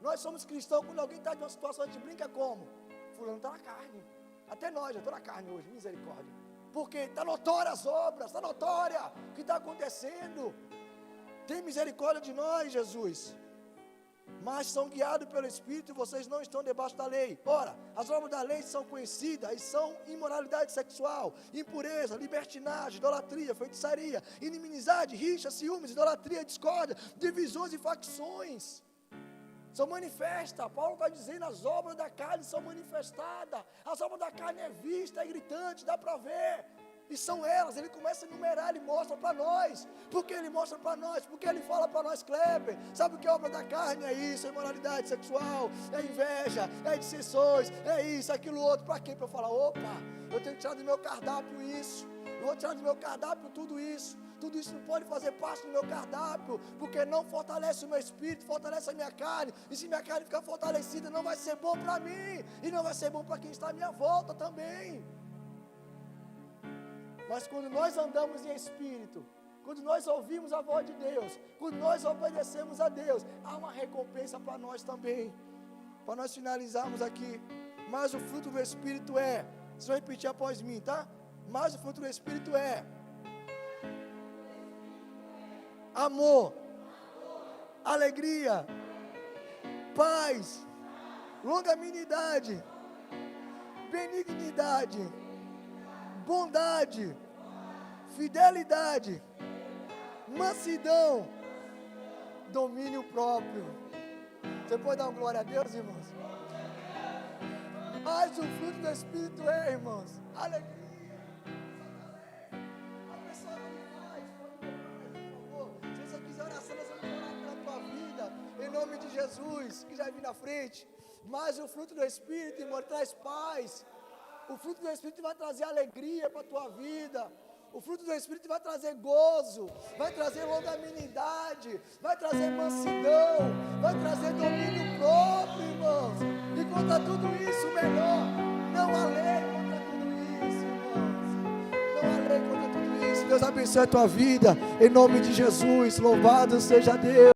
Nós somos cristãos, quando alguém está em uma situação, a gente brinca como? Fulano está na carne. Até nós, eu estou na carne hoje, misericórdia. Porque está notória as obras, está notória o que está acontecendo. Tem misericórdia de nós, Jesus. Mas são guiados pelo Espírito e vocês não estão debaixo da lei. Ora, as obras da lei são conhecidas e são imoralidade sexual, impureza, libertinagem, idolatria, feitiçaria, inimizade, rixa, ciúmes, idolatria, discórdia, divisões e facções. São manifestas. Paulo está dizendo: as obras da carne são manifestadas. As obras da carne é vista, é gritante, dá para ver. E são elas, ele começa a enumerar, ele mostra para nós. Por que ele mostra para nós? Porque ele fala para nós, Kleber, sabe o que é obra da carne? É isso, é imoralidade sexual, é inveja, é dissensões, é isso, aquilo outro. Para quê? Para eu falar, opa, eu tenho que tirar do meu cardápio isso. Eu vou tirar do meu cardápio tudo isso. Tudo isso não pode fazer parte do meu cardápio, porque não fortalece o meu espírito, fortalece a minha carne. E se minha carne ficar fortalecida, não vai ser bom para mim. E não vai ser bom para quem está à minha volta também. Mas quando nós andamos em espírito, quando nós ouvimos a voz de Deus, quando nós obedecemos a Deus, há uma recompensa para nós também. Para nós finalizarmos aqui. Mas o fruto do Espírito é, vocês vão repetir após mim, tá? Mas o fruto do Espírito é amor, alegria, paz, longanimidade, benignidade, bondade, fidelidade, mansidão, domínio próprio. Você pode dar uma glória a Deus, irmãos? Mas o fruto do Espírito é, irmãos, alegria. A pessoa que faz, por favor, se você quiser oração, nós vamos orar pela tua vida, em nome de Jesus, que já vir na frente. Mas o fruto do Espírito, irmão, traz paz. O fruto do Espírito vai trazer alegria para a tua vida. O fruto do Espírito vai trazer gozo, vai trazer longanimidade, vai trazer mansidão, vai trazer domínio próprio, irmãos. E contra tudo isso, melhor, não há lei contra tudo isso, irmãos. Não há lei contra tudo isso. Deus abençoe a tua vida, em nome de Jesus. Louvado seja Deus.